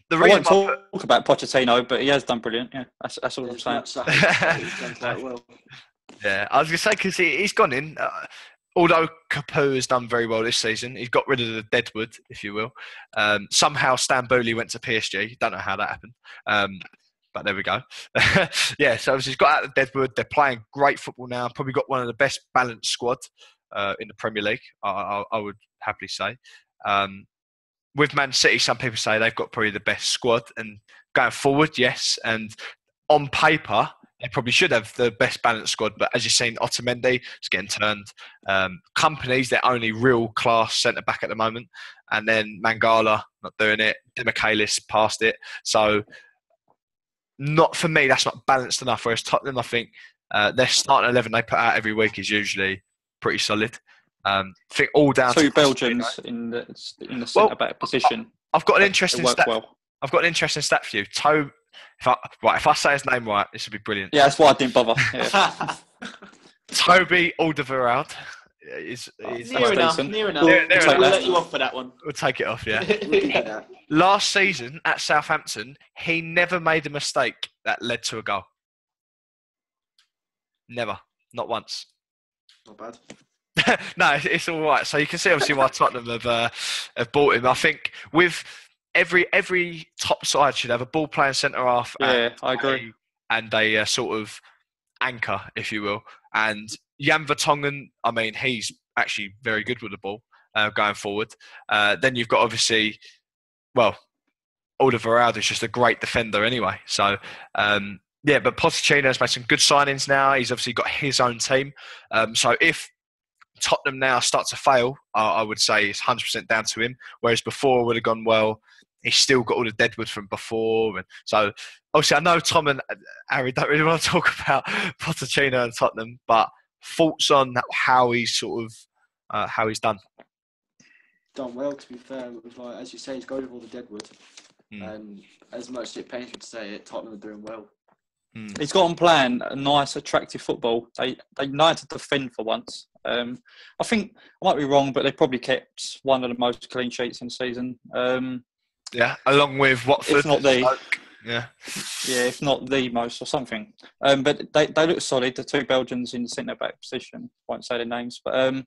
the reason I won't talk about Pochettino, but he has done brilliant. Yeah, that's all I'm saying. He's done quite well. Yeah, I was going to say, because he's gone in. Although Capoue has done very well this season, he's got rid of the deadwood, if you will. Somehow Stambouli went to PSG. Don't know how that happened. But there we go. Yeah, so he's got out of the deadwood. They're playing great football now. Probably got one of the best balanced squad in the Premier League, I would happily say. With Man City, some people say they've got probably the best squad. And going forward, yes. And on paper, they probably should have the best balanced squad. But as you've seen, Otamendi is getting turned. Company's their only real class centre back at the moment, and then Mangala not doing it. Demichelis passed it. So not for me. That's not balanced enough. Whereas Tottenham, I think their starting 11 they put out every week is usually pretty solid. I think all down two to Belgians in the centre back position. I've got an interesting stat. Well. I've got an interesting stat for you. If I say his name right, this would be brilliant. Yeah, that's why I didn't bother. Yeah. Toby Alderweireld is near enough. Near We'll enough. let you off for that one. We'll take it off, yeah. We can do that. Last season at Southampton, he never made a mistake that led to a goal. Never. Not once. Not bad. No, it's all right. So you can see obviously why Tottenham have bought him. I think with every top side should have a ball playing centre half. Yeah, I agree. And a sort of anchor, if you will. And Jan Vertonghen, I mean, he's actually very good with the ball going forward. Then you've got obviously, well, Alderweireld is just a great defender anyway. So, but Pochettino's made some good signings now. He's obviously got his own team. So if Tottenham now start to fail, I would say it's 100% down to him. Whereas before would have gone well. He's still got all the deadwood from before. And so, obviously, I know Tom and Harry don't really want to talk about Pochettino and Tottenham, but thoughts on how he's sort of, how he's done? Done well, to be fair. With, like, as you say, he's got rid of all the deadwood. And as much as it pains me to say it, Tottenham are doing well. He's got on plan a nice, attractive football. They know to defend for once. I think I might be wrong, but they probably kept one of the most clean sheets in the season. Yeah, along with Watford. If not the, yeah, if not the most or something. But they look solid. The two Belgians in the centre back position. Won't say their names, but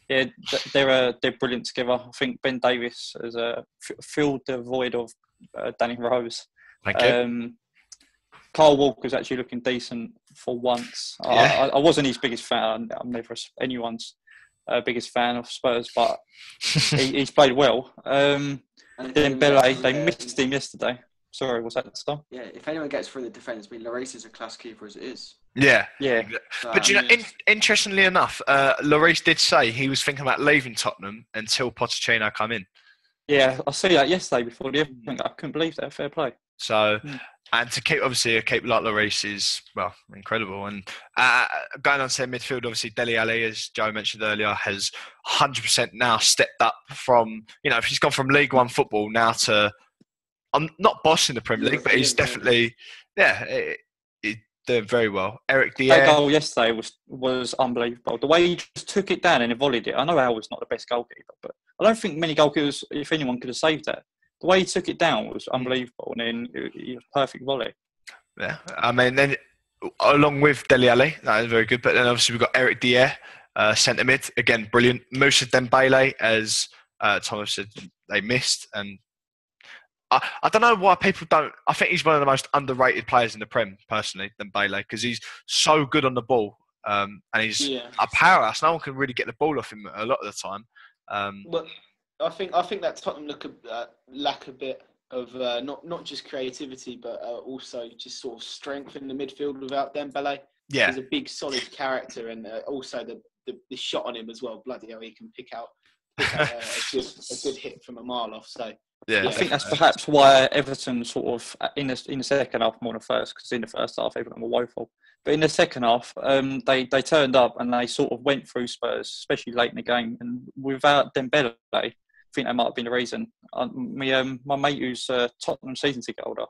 yeah, they're brilliant together. I think Ben Davies has filled the void of Danny Rose. Thank you. Carl Walker's actually looking decent for once. Yeah. I wasn't his biggest fan. I'm never anyone's biggest fan of Spurs, but he's played well. Dembele, they missed him yesterday. Sorry, was that the start? Yeah, if anyone gets through the defence, I mean, Lloris is a class keeper as it is. Yeah. But you know, interestingly enough, Lloris did say he was thinking about leaving Tottenham until Pochettino come in. Yeah, I see that yesterday before the evening. I couldn't believe that. Fair play. So, and to keep like Lloris is, well, incredible. And going on to midfield, obviously Dele Alli, as Joe mentioned earlier, has 100% now stepped up from, if he's gone from League One football now to, I'm not bossing the Premier League, but he's definitely, he's doing very well. Eric Dier. That goal yesterday was unbelievable. The way he just took it down and he volleyed it. I know Al's not the best goalkeeper, but I don't think many goalkeepers, if anyone, could have saved that. The way he took it down was unbelievable, and then it was perfect volley. Yeah, I mean, then along with Dele Alli, that is very good. But then obviously we've got Eric Dier, centre mid, again brilliant. Moussa Dembele, as Thomas said, they missed, and I don't know why people don't. I think he's one of the most underrated players in the Prem, personally, Dembele, because he's so good on the ball, and he's a powerhouse. No one can really get the ball off him a lot of the time. But I think that Tottenham lack a bit of not just creativity, but also just sort of strength in the midfield without Dembele. Yeah, he's a big, solid character, and also the shot on him as well. Bloody hell, he can pick out a good hit from a mile off. So yeah, I think that's perhaps why Everton sort of in the second half more than first, because in the first half Everton were woeful. But in the second half, they turned up and they sort of went through Spurs, especially late in the game. And without Dembele, I think that might have been the reason. My mate who's a Tottenham season ticket holder,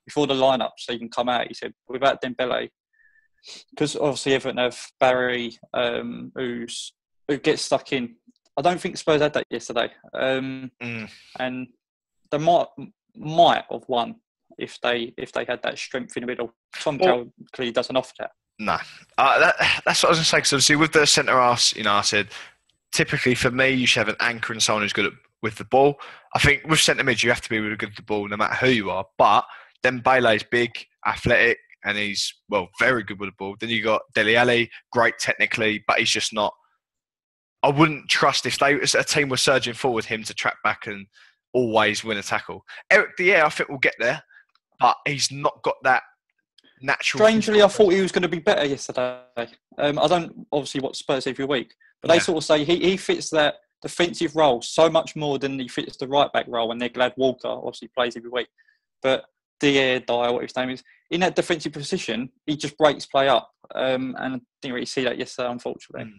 before the lineups even come out, he said, without Dembele, because obviously Everton have Barry, who gets stuck in. I don't think Spurs had that yesterday. And they might have won if they had that strength in the middle. Tom Cowell clearly doesn't offer that. No. That's what I was going to say, because obviously with the centre-halves, I said, typically for me, you should have an anchor and someone who's good with the ball. I think with centre mid, you have to be really good at the ball no matter who you are. But Dembele is big, athletic, and he's, very good with the ball. Then you got Dele Alli, great technically, but he's just not. I wouldn't trust if a team was surging forward him to track back and always win a tackle. Eric Dier, I think, will get there, but he's not got that natural. Strangely, I thought he was going to be better yesterday. I don't obviously watch Spurs every week, but they sort of say he fits that defensive role so much more than he fits the right back role. And they're glad Walker obviously plays every week, but Dyer, what his name is, in that defensive position, he just breaks play up, and I didn't really see that yesterday, unfortunately.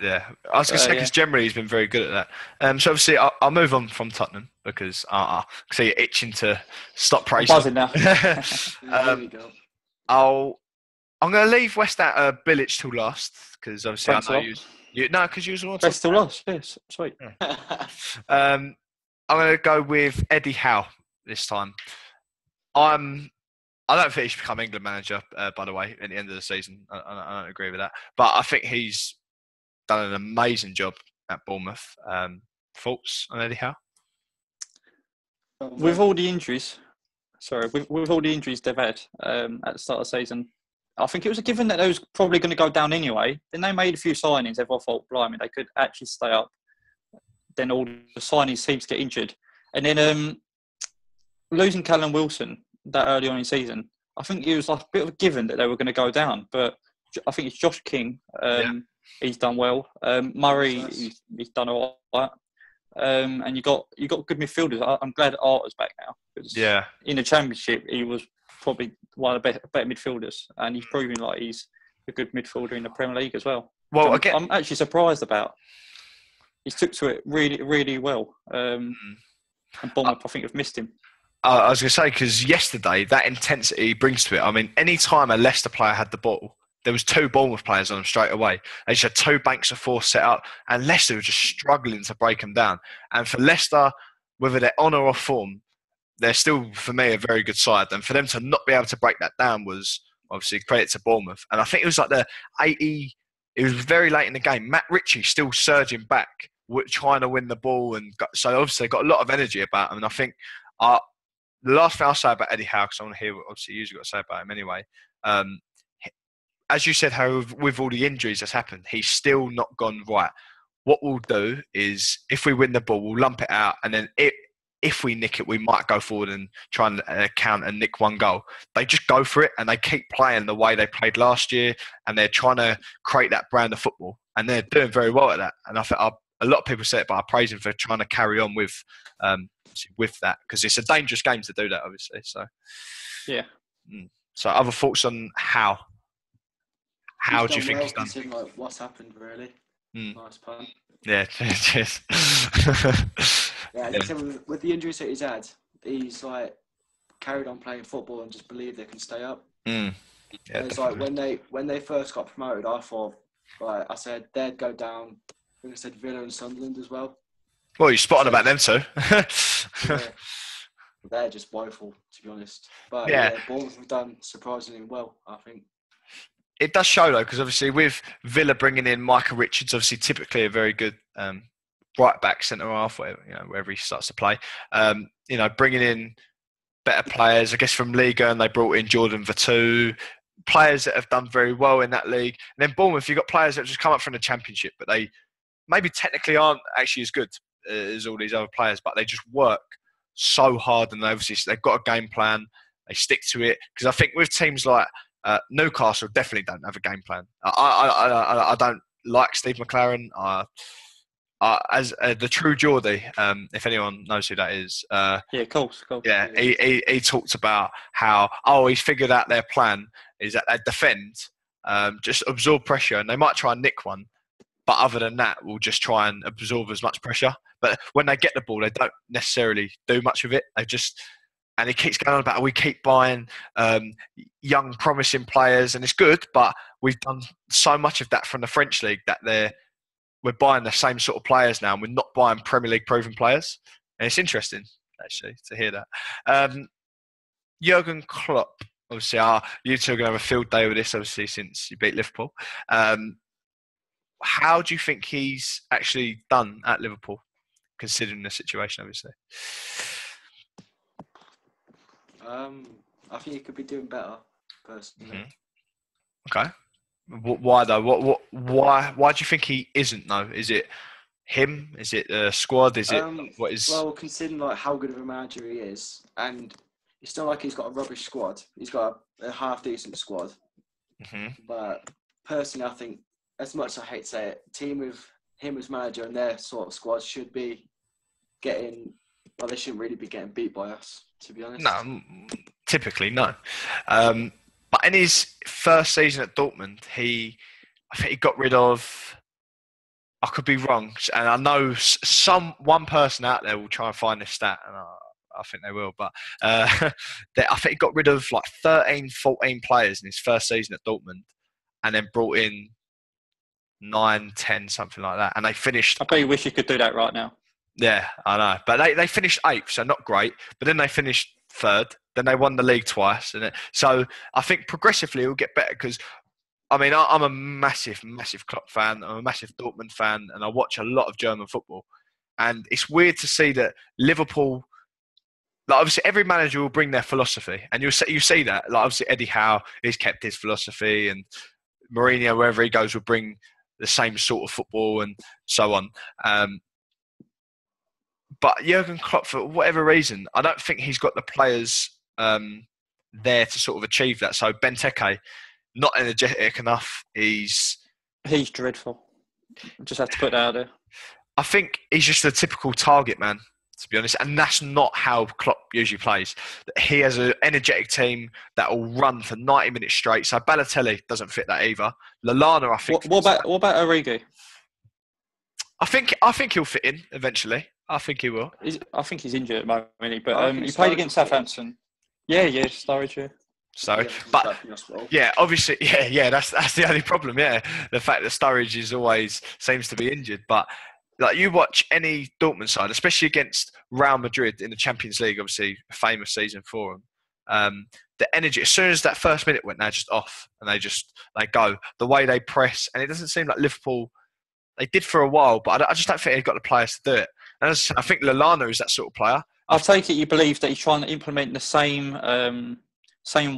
Yeah, I was going to say because generally he's been very good at that. So obviously I'll move on from Tottenham because I see you're itching to stop praising. I'm buzzing now. There we go. I'm going to leave West Bilic till last because obviously Thanks I know you. No, because you was on. Best till last. Yes, sweet. Yeah. I'm going to go with Eddie Howe this time. I don't think he should become England manager. By the way, at the end of the season, I don't agree with that. But I think he's done an amazing job at Bournemouth. Thoughts on Eddie Howe? With all the injuries, with all the injuries they've had at the start of the season, I think it was a given that they was probably going to go down anyway. Then they made a few signings. Everyone thought, blimey, they could actually stay up. Then all the signings seemed to get injured. And then losing Callum Wilson that early on in the season, I think it was like a bit of a given that they were going to go down. But I think it's Josh King. He's done well. Murray, he's done all right. And you got good midfielders. I'm glad Arter's back now. Because in the Championship, he was probably one of the better midfielders. And he's proving like he's a good midfielder in the Premier League as well. Well, I'm actually surprised about. He took to it really, really well. And Bournemouth, I think, have missed him. I was going to say, because yesterday, that intensity he brings to it. I mean, any time a Leicester player had the ball, there was 2 Bournemouth players on them straight away. They just had 2 banks of force set up, and Leicester were just struggling to break them down. And for Leicester, whether they're on or off form, they're still, for me, a very good side. And for them to not be able to break that down was obviously credit to Bournemouth. And I think it was like the 80, it was very late in the game. Matt Ritchie still surging back, trying to win the ball. And so obviously they got a lot of energy about them. And I think the last thing I'll say about Eddie Howe, because I want to hear what obviously you've got to say about him anyway. As you said, how with all the injuries that's happened, he's still not gone right. What we'll do is, if we win the ball, we'll lump it out, and then if we nick it, we might go forward and try and count and nick 1 goal. They just go for it, and they keep playing the way they played last year, and they're trying to create that brand of football, and they're doing very well at that. And I think a lot of people say it, but I praise him for trying to carry on with that, because it's a dangerous game to do that, obviously. So, yeah. So, other thoughts on how? How do you think he's done? Like what's happened, really. Nice pun. Yeah, cheers. With the injuries that he's had, he's like carried on playing football and just believed they can stay up. Yeah, it's like when they first got promoted, I thought, like I said, they'd go down. I think I said Villa and Sunderland as well. Well, you're spotting about them too. They're just woeful, to be honest. But Bournemouth have done surprisingly well, I think. It does show, though, because obviously with Villa bringing in Micah Richards, obviously typically a very good right back, centre half, wherever he starts to play. Bringing in better players, I guess from Liga, and they brought in Jordan Veretout, players that have done very well in that league. And then Bournemouth, you've got players that have just come up from the Championship, but they maybe technically aren't actually as good as all these other players, but they just work so hard, and they've got a game plan. They stick to it, because I think with teams like Newcastle definitely don't have a game plan. I don't like Steve McLaren. As the true Geordie, if anyone knows who that is. Cool. Yeah, he talked about how he's figured out their plan is that they defend, just absorb pressure, and they might try and nick one, but other than that, we'll just try and absorb as much pressure. But when they get the ball, they don't necessarily do much of it. And he keeps going on about we keep buying young, promising players, and it's good, but we've done so much of that from the French league that we're buying the same sort of players now, and we're not buying Premier League proven players. And it's interesting, actually, to hear that. Jurgen Klopp, obviously, you two are going to have a field day with this, obviously, since you beat Liverpool. How do you think he's actually done at Liverpool, considering the situation, obviously? I think he could be doing better, personally. Okay. Why though? Why do you think he isn't though? Is it him? Is it the squad? Is it what is? Well, considering like how good of a manager he is, and it's not like he's got a rubbish squad. He's got a half decent squad. Mm-hmm. But personally, I think, as much as I hate to say it, team with him as manager and their sort of squad should be getting. Well, they shouldn't really be getting beat by us, to be honest. No, typically no. But in his first season at Dortmund, I think he got rid of. I could be wrong, and I know one person out there will try and find this stat, and I think they will. But I think he got rid of like 13, 14 players in his first season at Dortmund, and then brought in 9, 10, something like that. And they finished. I bet you wish you could do that right now. Yeah, I know. But they finished 8th, so not great. But then they finished 3rd. Then they won the league twice. So I think progressively it will get better because, I mean, I'm a massive, massive Klopp fan. I'm a massive Dortmund fan, and I watch a lot of German football. And it's weird to see that Liverpool, like obviously every manager will bring their philosophy. And you see that. Like obviously Eddie Howe, he's kept his philosophy, and Mourinho, wherever he goes, will bring the same sort of football and so on. But Jurgen Klopp, for whatever reason, I don't think he's got the players there to sort of achieve that. So Benteke, not energetic enough. He's dreadful. I just have to put that out there. I think he's just a typical target man, to be honest. And that's not how Klopp usually plays. He has an energetic team that will run for 90 minutes straight. So Balotelli doesn't fit that either. Lallana, I think. What about Origi? I think he'll fit in eventually. I think he will. I think he's injured at the moment, really. But he played against Southampton. Yeah, Sturridge, yeah. So, but yeah, obviously, yeah, that's the only problem. Yeah, the fact that Sturridge is always seems to be injured. But like you watch any Dortmund side, especially against Real Madrid in the Champions League, obviously a famous season for them. The energy, as soon as that first minute went, they're just off and they go. The way they press, and it doesn't seem like Liverpool. They did for a while, but I just don't think they've got the players to do it. And I think Lallana is that sort of player. I take it you believe that he's trying to implement the same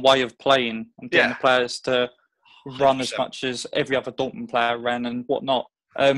way of playing and getting the players to run 100%. As much as every other Dortmund player ran and whatnot. But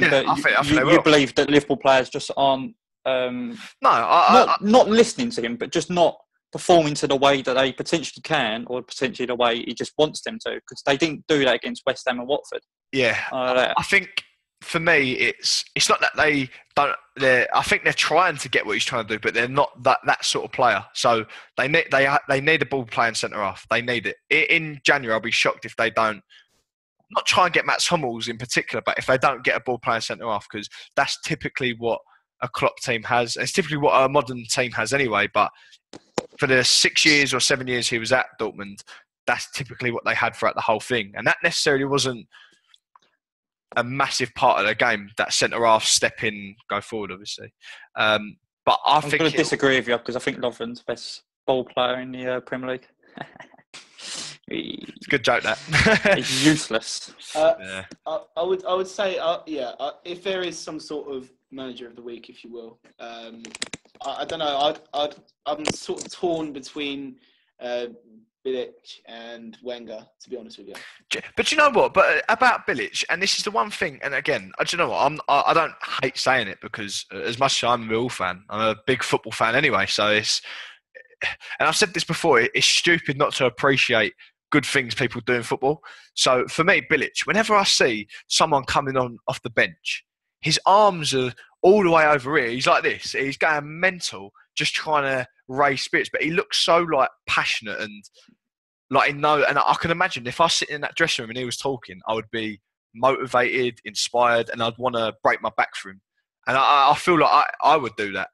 you believe that Liverpool players just aren't not listening to him, but just not performing to the way that they potentially can, or potentially the way he just wants them to, because they didn't do that against West Ham and Watford. Yeah, I think for me, it's not that they don't. I think they're trying to get what he's trying to do, but they're not that sort of player. So they need a ball playing centre half. They need it. In January, I'll be shocked if they don't. Not try and get Mats Hummels in particular, but if they don't get a ball playing centre half, because that's typically what a Klopp team has. It's typically what a modern team has anyway. But for the 6 years or 7 years he was at Dortmund, that's typically what they had throughout the whole thing, and that necessarily wasn't a massive part of the game, that centre half step in, go forward, obviously. But I'm going to disagree with you, because I think Lovren's the best ball player in the Premier League. It's a good joke, that. He's useless. I would say, if there is some sort of manager of the week, if you will, I don't know. I'm sort of torn between Bilic and Wenger, to be honest with you. But you know what? But about Bilic, and this is the one thing, and again, do you know what? I don't hate saying it, because as much as I'm a Millwall fan, I'm a big football fan anyway. So it's, and I've said this before, it's stupid not to appreciate good things people do in football. So for me, Bilic, whenever I see someone coming on off the bench, his arms are all the way over here. He's like this. He's going mental, just trying to raise spirits. But he looks so like passionate and like and I can imagine if I was sitting in that dressing room and he was talking, I would be motivated, inspired, and I'd want to break my back for him. And I feel like I would do that.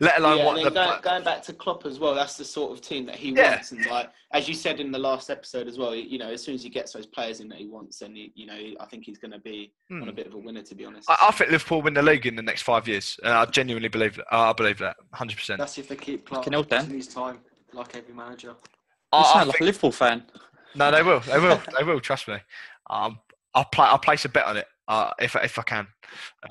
Let alone going back to Klopp as well. That's the sort of team that he wants, and like as you said in the last episode as well. You know, as soon as he gets those players in that he wants, then I think he's going to be on a bit of a winner. To be honest, I think Liverpool win the league in the next 5 years. I genuinely believe that. I believe that 100%. That's if they keep Klopp in his time, like every manager. You sound like a Liverpool fan. No, they will. They will. Trust me. I'll place a bet on it. If I can,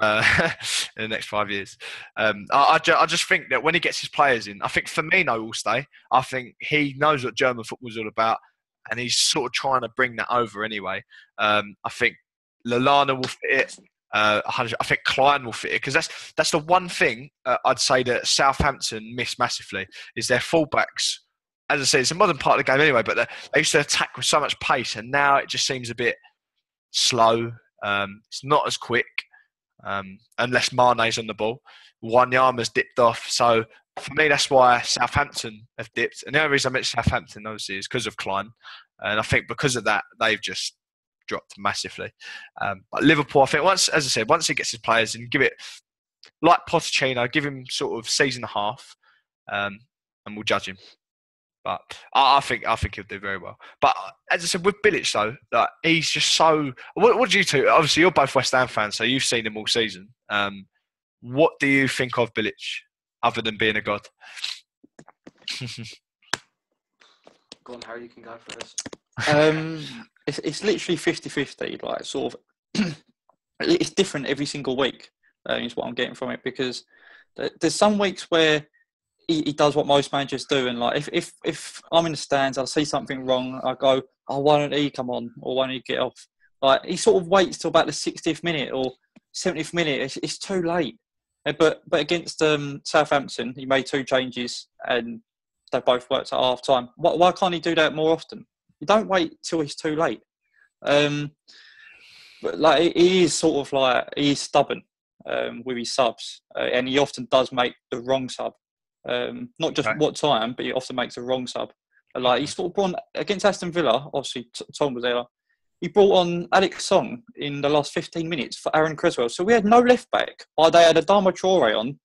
in the next 5 years. I just think that when he gets his players in, I think Firmino will stay. I think he knows what German football is all about, and he's sort of trying to bring that over anyway. I think Lallana will fit it. I think Klein will fit it, because that's the one thing I'd say that Southampton miss massively, is their fullbacks as I said, it's a modern part of the game anyway, but they used to attack with so much pace, and now it just seems a bit slow. It's not as quick, unless Mane's on the ball. Wanyama's dipped off. So for me, that's why Southampton have dipped. And the only reason I mentioned Southampton, obviously, is because of Klein. And I think because of that, they've just dropped massively. But Liverpool, I think, once he gets his players and give it, like Pochettino, give him sort of season and a half, and we'll judge him. But I think he'll do very well. But as I said, with Bilic though, like, he's just so. What do you two? Obviously, you're both West Ham fans, so you've seen him all season. What do you think of Bilic, other than being a god? Go on, Harry. You can go first. It's literally 50-50. Like sort of, it's different every single week. Is what I'm getting from it, because there's some weeks where he does what most managers do, and like if I'm in the stands, I see something wrong, I go, oh, why don't he come on, or why don't he get off? Like he sort of waits till about the 60th minute or 70th minute. It's too late. But against Southampton, he made 2 changes, and they both worked at half time. Why can't he do that more often? You don't wait till it's too late. But like he is sort of like, he is stubborn with his subs, and he often does make the wrong sub. Not just what time, but he often makes the wrong sub. Like he sort of brought on, against Aston Villa, obviously Tom was there. He brought on Alex Song in the last 15 minutes for Aaron Creswell. So we had no left back, while they had Adama Traore on,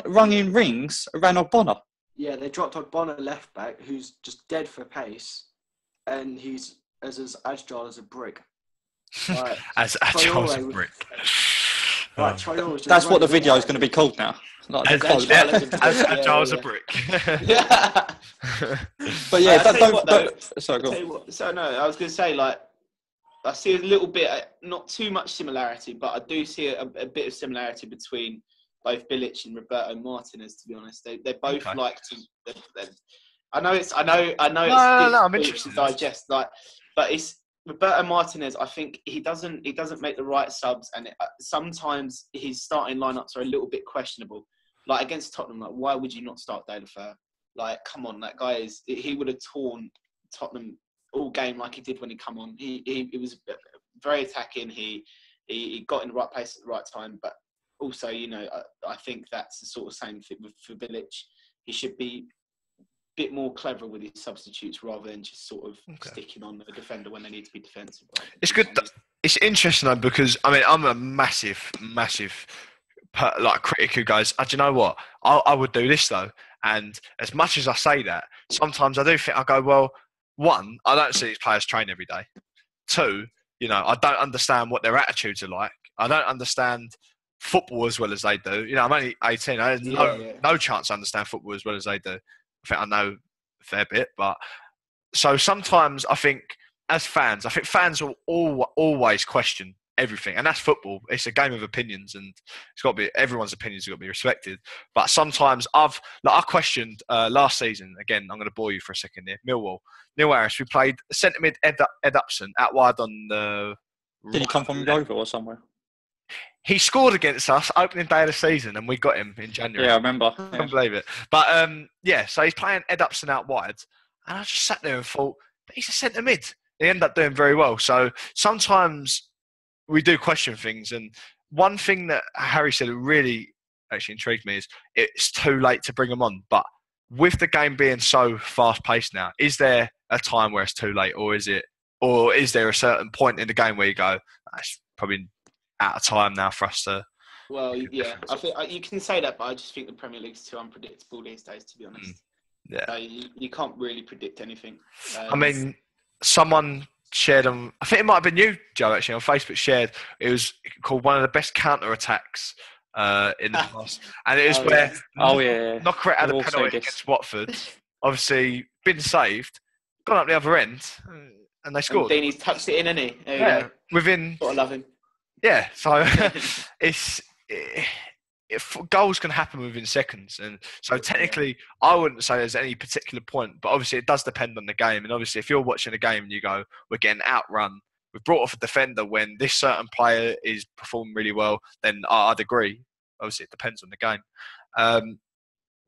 rung in rings around Ogbonna. Yeah, they dropped Ogbonna left back, who's just dead for pace, and he's as agile as a brick. Like, as agile as a brick. Like, that's what the video is going to be called now. Like, as agile as a brick. Yeah. But yeah, sorry, go on. So no, I was going to say, like, I see a little bit, not too much similarity, but I do see a bit of similarity between both Bilic and Roberto Martinez. To be honest, they both like to. I know it's I'm interested to digest, like, but it's Roberto Martinez. I think he doesn't make the right subs, and sometimes his starting lineups are a little bit questionable. Like against Tottenham, like, why would you not start De La Feu? Like, come on, that guy he would have torn Tottenham all game like he did when he come on. He was very attacking. He got in the right place at the right time. But also, you know, I think that's the sort of same thing for Bilic. He should be a bit more clever with his substitutes rather than just sort of sticking on the defender when they need to be defensive. It's good. It's interesting though, because I mean, I'm a massive critic who goes, do you know what? I would do this though. And as much as I say that, sometimes I do think, I go, well, one, I don't see these players train every day. Two, you know, I don't understand what their attitudes are like. I don't understand football as well as they do. You know, I'm only 18. I have no chance to understand football as well as they do. I think I know a fair bit. But so sometimes I think, as fans, will always question everything, and that's football. It's a game of opinions, and it's got to be, everyone's opinions have got to be respected. But sometimes I questioned last season. Again, I'm going to bore you for a second here. Millwall, Neil Harris. We played centre mid Ed Upson out wide on the. Did he come from Dover or somewhere? He scored against us opening day of the season, and we got him in January. Yeah, I remember. I can't believe it. But so he's playing Ed Upson out wide, and I just sat there and thought, but he's a centre mid. He ended up doing very well. So sometimes we do question things, and one thing that Harry said that really actually intrigued me is it's too late to bring him on. But with the game being so fast-paced now, is there a time where it's too late, or is there a certain point in the game where you go, it's probably out of time now for us to? Well, yeah, I think you can say that, but I just think the Premier League's too unpredictable these days, to be honest. Yeah, so you can't really predict anything. I mean, someone shared on, I think it might have been you, Joe, actually, on Facebook, shared, it was called one of the best counter-attacks in the past. And it was Knockerett had a penalty against Watford, obviously been saved, gone up the other end, and they scored. And Deeney's touched it in, hasn't he? There you go. Within... Gotta love him. Yeah, so goals can happen within seconds, and so technically I wouldn't say there's any particular point, but obviously it does depend on the game. And obviously if you're watching a game and you go, we're getting outrun, we've brought off a defender when this certain player is performing really well, then I'd agree. Obviously it depends on the game.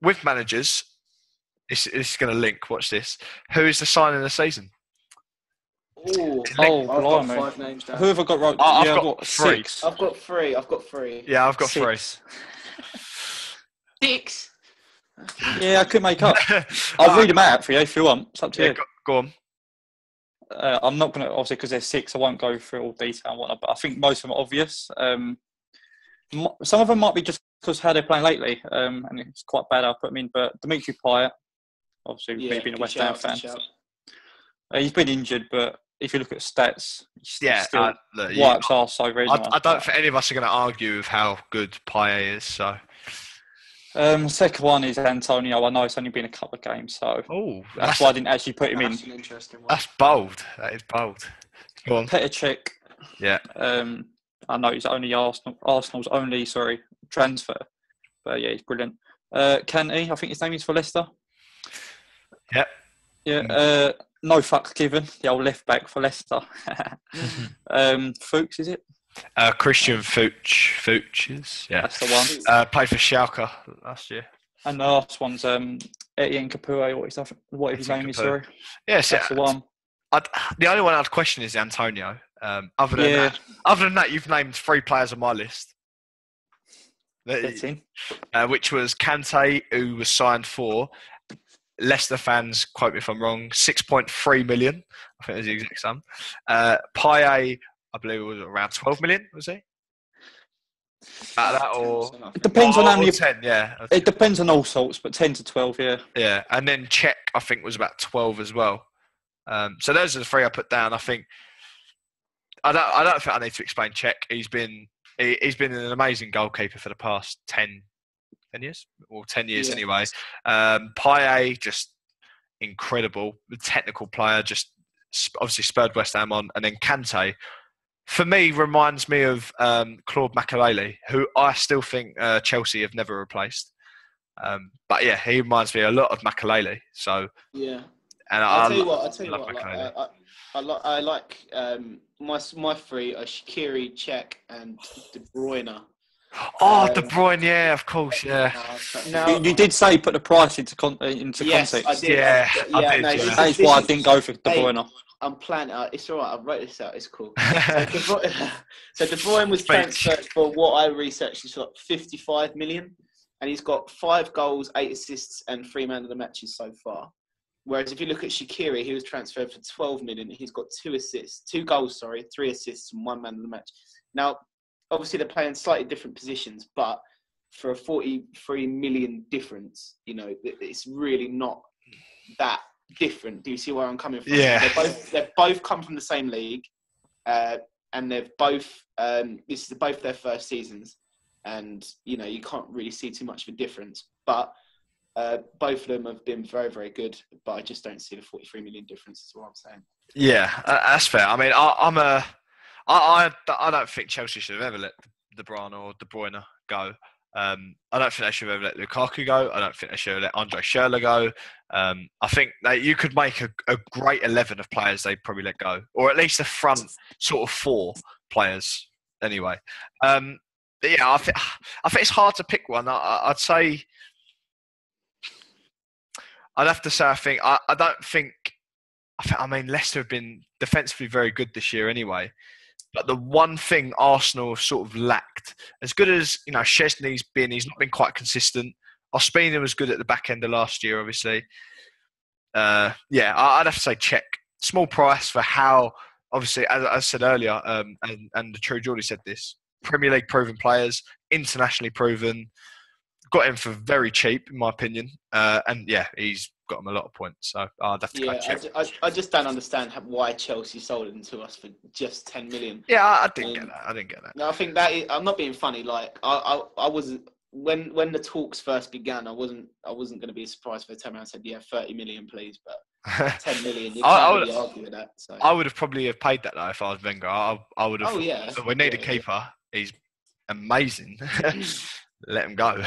With managers, It's going to link. Watch this. Who is the signing of the season? I've got 5 names down. Who have I got right? I've got 3. 6. I've got 3. I've got 3. Yeah, I've got 3. 6. Yeah, I could make up. I'll read them out for you if you want. It's up to you. Go on. I'm not going to, obviously, because there's 6, I won't go through all detail and whatnot, but I think most of them are obvious. Some of them might be just because how they're playing lately, and it's quite bad I'll put them in, but Dimitri Payet, obviously, being a West Ham fan. He's been injured, but if you look at stats, he's still wipes are so red. I don't think any of us are going to argue with how good Payet is, so... Second one is Antonio. I know it's only been a couple of games, so that's why I didn't actually put him in. An interesting one. That's bold. That is bold. Go on. Petr Cech. Yeah. I know he's only Arsenal's only transfer, but yeah, he's brilliant. Kante, I think his name is for Leicester. Yep. Yeah. No fucks given. The old left back for Leicester. Fuchs, is it? Christian Fuchs, yeah. That's the one. Played for Schalke last year. And the last one's Etienne Capoue, what his name is, sorry. Yes, that's the one. The only one I'd question is Antonio. Other than that, you've named 3 players on my list. Which was Kante, who was signed for, Leicester fans, quote me if I'm wrong, 6.3 million. I think that's the exact sum. Payet, I believe it was around 12 million, was he? About that, or it depends on how many. 10, yeah. It depends on all sorts, but 10 to 12, yeah. Yeah, and then Cech, I think, was about 12 as well. So those are the 3 I put down. I think I don't think I need to explain Cech. He's been an amazing goalkeeper for the past 10 years, or 10 years anyway. Payet, just incredible, the technical player, just obviously spurred West Ham on, and then Kante, for me, reminds me of Claude Makelele, who I still think Chelsea have never replaced. But yeah, he reminds me a lot of Makelele. So yeah, and I'll tell you what. I like my 3 are Shaqiri, Cech, and De Bruyne. De Bruyne, yeah, of course, yeah. Now, you did say put the price into context. I did. Yeah, I did. That is why I didn't go for De Bruyne. I'm planning. It's all right. I've wrote this out. It's cool. So De Bruyne was transferred for what I researched. It's like 55 million, and he's got 5 goals, 8 assists, and 3 man of the matches so far. Whereas if you look at Shaqiri, he was transferred for 12 million. He's got 2 goals, 3 assists, and 1 man of the match. Now, obviously, they're playing slightly different positions, but for a 43 million difference, it's really not that different. Do you see where I'm coming from? Yeah. They've both come from the same league, and they've both this is both their first seasons, and you can't really see too much of a difference. But both of them have been very, very good. But I just don't see the 43 million difference. Is what I'm saying. Yeah, that's fair. I mean, I don't think Chelsea should have ever let De Bruyne or De Bruyne go. I don't think they should have ever let Lukaku go. I don't think they should have let Andre Schürrle go. I think that you could make a great 11 of players they'd probably let go, or at least a front sort of 4 players anyway. But yeah, I think it's hard to pick one. I'd say I'd have to say I mean Leicester have been defensively very good this year anyway. But the one thing Arsenal have sort of lacked, as good as Szczesny's been, he's not been quite consistent. Ospina was good at the back end of last year, obviously. I'd have to say Cech. Small price for how, obviously, as I said earlier, and the True Geordie said this, Premier League proven players, internationally proven, got him for very cheap, in my opinion. And yeah, he's got him a lot of points. So I'd have to go Cech. I just don't understand why Chelsea sold him to us for just 10 million. Yeah, I didn't get that. No, I think I'm not being funny. Like I wasn't when the talks first began. I wasn't going to be surprised if they turned around and said, "Yeah, 30 million, please," but 10 million. You can't really argue with that. So. I would have probably have paid that though if I was Wenger. I would have. Oh yeah. We need a keeper. He's amazing. Let him go.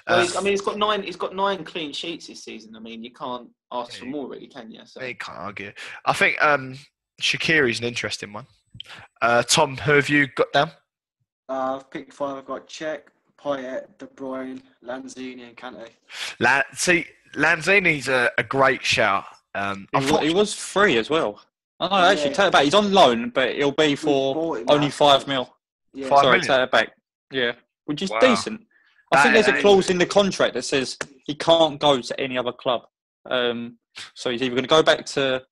Well, he's got 9. He's got 9 clean sheets this season. I mean, you can't ask for more, really, can you? So. You can't argue. I think Shaqiri's an interesting one. Tom, who have you got down? I've picked 5. I've got Cech, Payet, De Bruyne, Lanzini, and Kante. See, Lanzini's a great shout. He was free as well. Oh, no, actually, take it back. He's on loan, but it'll be for only 5 mil. Yeah. 5 Sorry, million? take it back. Yeah, which is Wow. decent. I think there's a clause in the contract that says he can't go to any other club. So he's either going to go back to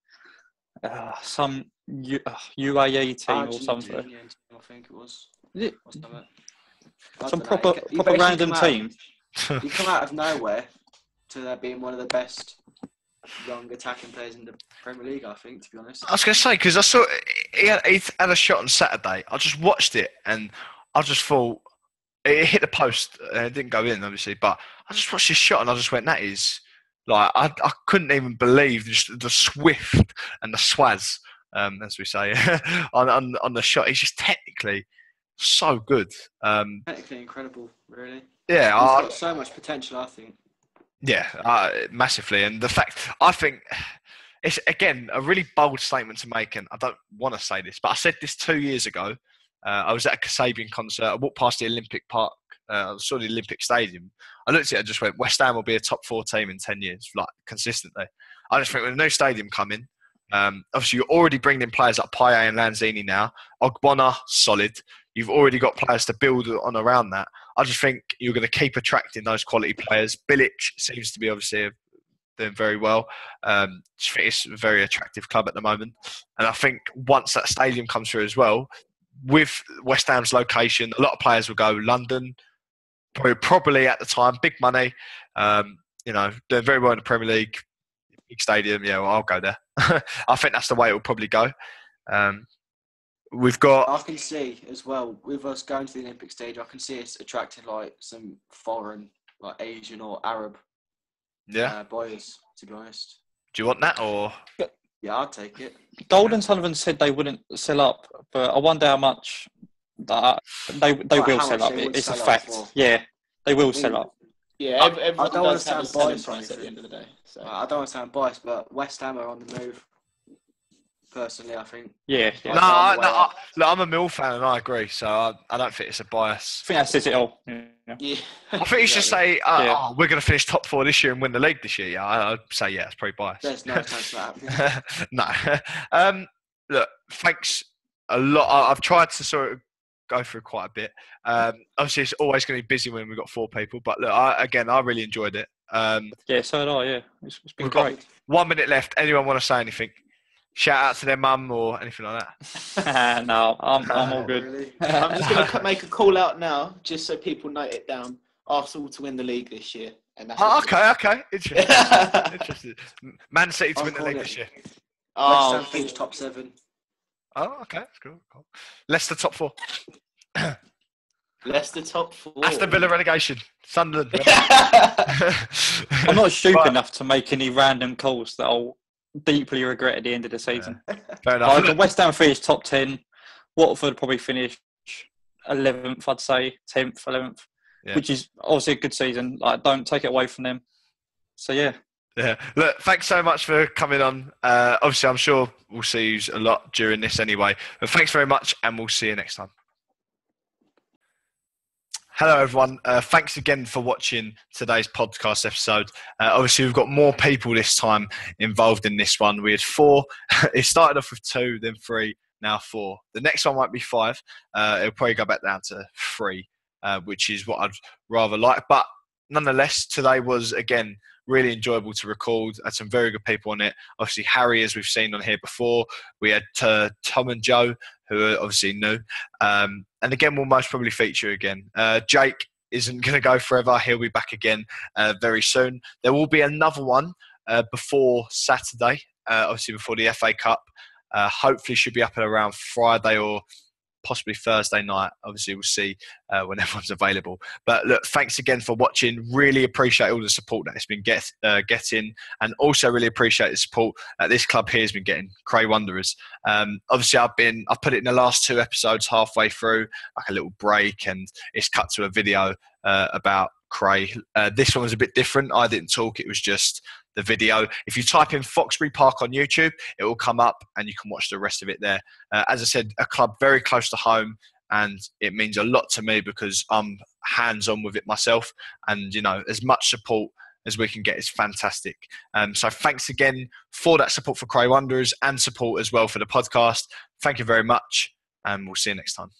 some UAE team or something. I think it was. Some proper random team. He come out of nowhere to there being one of the best young attacking players in the Premier League, I think, to be honest. I was going to say, because I saw he had a shot on Saturday. I just watched it and I just thought it hit the post and it didn't go in, obviously. But I just watched his shot and I just went, that is like I couldn't even believe just the swift and the swaz, as we say, on the shot. He's just technically so good. Technically incredible, really. Yeah, he's got so much potential, I think. Yeah, massively. And the fact, I think it's, again, a really bold statement to make, and I don't want to say this, but I said this 2 years ago. I was at a Kasabian concert. I walked past the Olympic Park. I saw the Olympic Stadium. I looked at it and just went, West Ham will be a top 4 team in 10 years, like, consistently. I just think with a new stadium coming, obviously you're already bringing in players like Payet and Lanzini now. Ogbonna, solid. You've already got players to build on around that. I just think you're going to keep attracting those quality players. Bilic seems to be obviously doing very well. It's a very attractive club at the moment. And I think once that stadium comes through as well, with West Ham's location, a lot of players will go London, probably at the time, big money, doing very well in the Premier League, big stadium, yeah, well, I'll go there. I think that's the way it will probably go. We've got. I can see as well with us going to the Olympic stage. I can see us attracting like some foreign, like Asian or Arab, boys. To be honest, do you want that or? Yeah, I'll take it. Golden Sullivan said they wouldn't sell up, but I wonder how much that they will sell up. It's a fact. Yeah, they will sell up. Yeah, everyone I don't does have a selling biased price at the end of the day. So. I don't want to sound biased, but West Ham are on the move. Personally, I think. Yeah. No, I'm a Mill fan and I agree. So I don't think it's a bias. I think that says it all. Yeah. I think you should say, we're going to finish top 4 this year and win the league this year. Yeah, I'd say, yeah, it's pretty biased. There's no chance for that. No. Look, thanks a lot. I've tried to sort of go through quite a bit. Obviously, it's always going to be busy when we've got 4 people. But look, I really enjoyed it. Yeah, so did I, yeah. It's been we've great. Got 1 minute left. Anyone want to say anything? Shout out to their mum or anything like that? No, I'm all good. Really? I'm just going to make a call out now, just so people note it down. Arsenal to win the league this year. And that's okay. Interesting. Man City to win the league this year. West Ham finish top 7. Oh, okay. That's cool. Leicester top 4. Leicester top 4. Aston Villa relegation. Sunderland. I'm not stupid enough to make any random calls that I'll deeply regret at the end of the season. Fair enough. West Ham finish top 10. Watford probably finish 11th, I'd say. 10th, 11th. Yeah. Which is obviously a good season. Like, don't take it away from them. So, yeah. Yeah. Look, thanks so much for coming on. Obviously, I'm sure we'll see you a lot during this anyway. But thanks very much, and we'll see you next time. Hello, everyone. Thanks again for watching today's podcast episode. Obviously, we've got more people this time involved in this one. We had 4. It started off with 2, then 3, now 4. The next one might be 5. It'll probably go back down to 3, which is what I'd rather like. But nonetheless, today was, again, really enjoyable to record. Had some very good people on it. Obviously, Harry, as we've seen on here before. We had Tom and Joe, who are obviously new. And again, we'll most probably feature again. Jake isn't going to go forever. He'll be back again very soon. There will be another one before Saturday, obviously before the FA Cup. Hopefully should be up at around Friday or possibly Thursday night. Obviously, we'll see when everyone's available. But look, thanks again for watching. Really appreciate all the support that it's been getting, and also really appreciate the support that this club here has been getting. Cray Wanderers. Obviously, I've put it in the last 2 episodes halfway through, like a little break, and it's cut to a video about Cray. This one was a bit different. I didn't talk. It was just the video. If you type in Foxbury Park on YouTube, it will come up and you can watch the rest of it there. As I said, a club very close to home, and it means a lot to me because I'm hands-on with it myself. And, as much support as we can get is fantastic. So thanks again for that support for Cray Wanderers and support as well for the podcast. Thank you very much, and we'll see you next time.